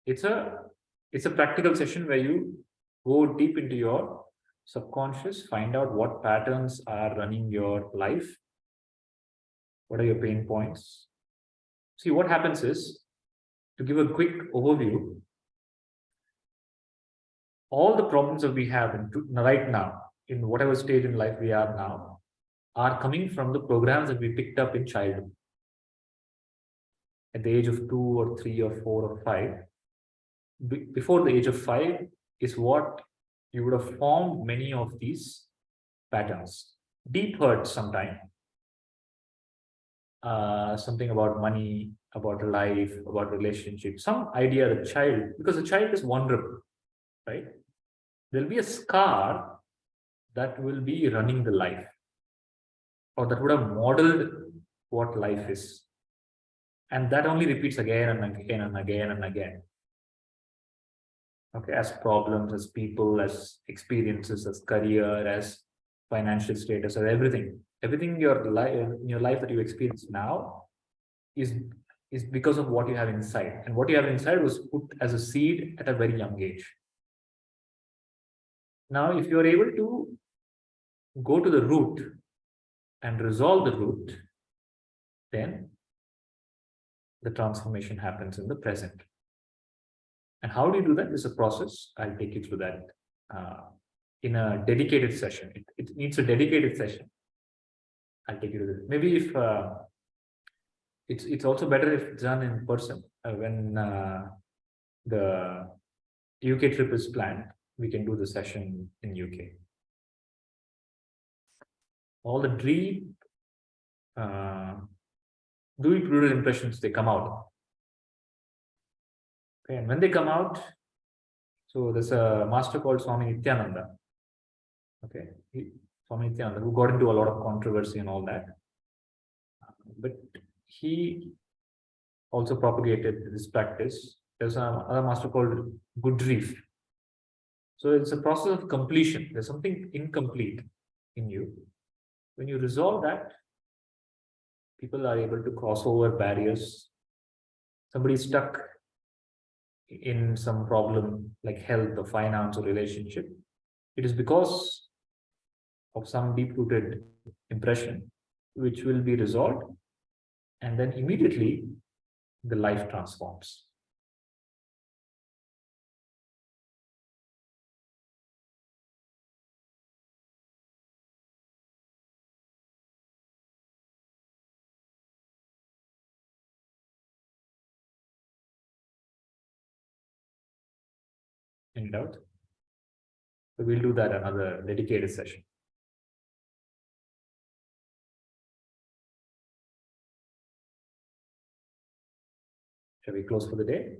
It's a practical session where you go deep into your subconscious, find out what patterns are running your life, what are your pain points. See, what happens is, to give a quick overview, all the problems that we have right now, in whatever stage in life we are now, are coming from the programs that we picked up in childhood. At the age of 2 or 3 or 4 or 5, before the age of 5 is what you would have formed many of these patterns. Deep hurt sometime. Something about money, about life, about relationships, some idea of the child, because the child is vulnerable, right? There'll be a scar that will be running the life, or that would have modeled what life is. And that only repeats again and again and again and again. Okay, as problems, as people, as experiences, as career, as financial status, or everything in your life that you experience now is because of what you have inside. And what you have inside was put as a seed at a very young age. Now, if you're able to go to the root and resolve the root, then the transformation happens in the present. And how do you do that? It's a process. I'll take you through that in a dedicated session. It needs a dedicated session. I'll take you to this. Maybe if it's also better if it's done in person. When the UK trip is planned, we can do the session in UK. All the deep deep-rooted impressions, they come out. Okay, and when they come out, so there's a master called Swami Nityananda. Okay, Swami Nityananda, who got into a lot of controversy and all that. But he also propagated this practice. There's another master called Goodrief. So it's a process of completion. There's something incomplete in you. When you resolve that, people are able to cross over barriers. Somebody stuck in some problem like health or finance or relationship. It is because of some deep-rooted impression, which will be resolved, and then immediately the life transforms. Any doubt? So we'll do that another dedicated session. Shall we close for the day?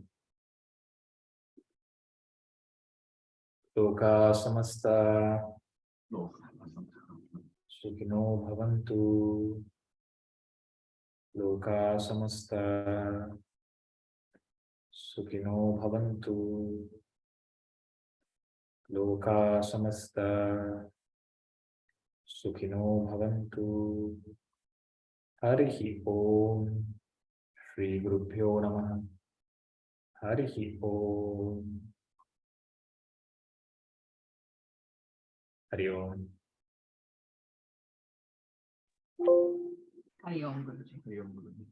Loka samasta sukino bhavantu. Loka samasta sukino bhavantu. Loka samasta sukino bhavantu. Harihi Om. Shri Gurubhyo Namaha. Harihi Om. Hari Om.
Hari Om, Guruji.
Hari Om, Guruji.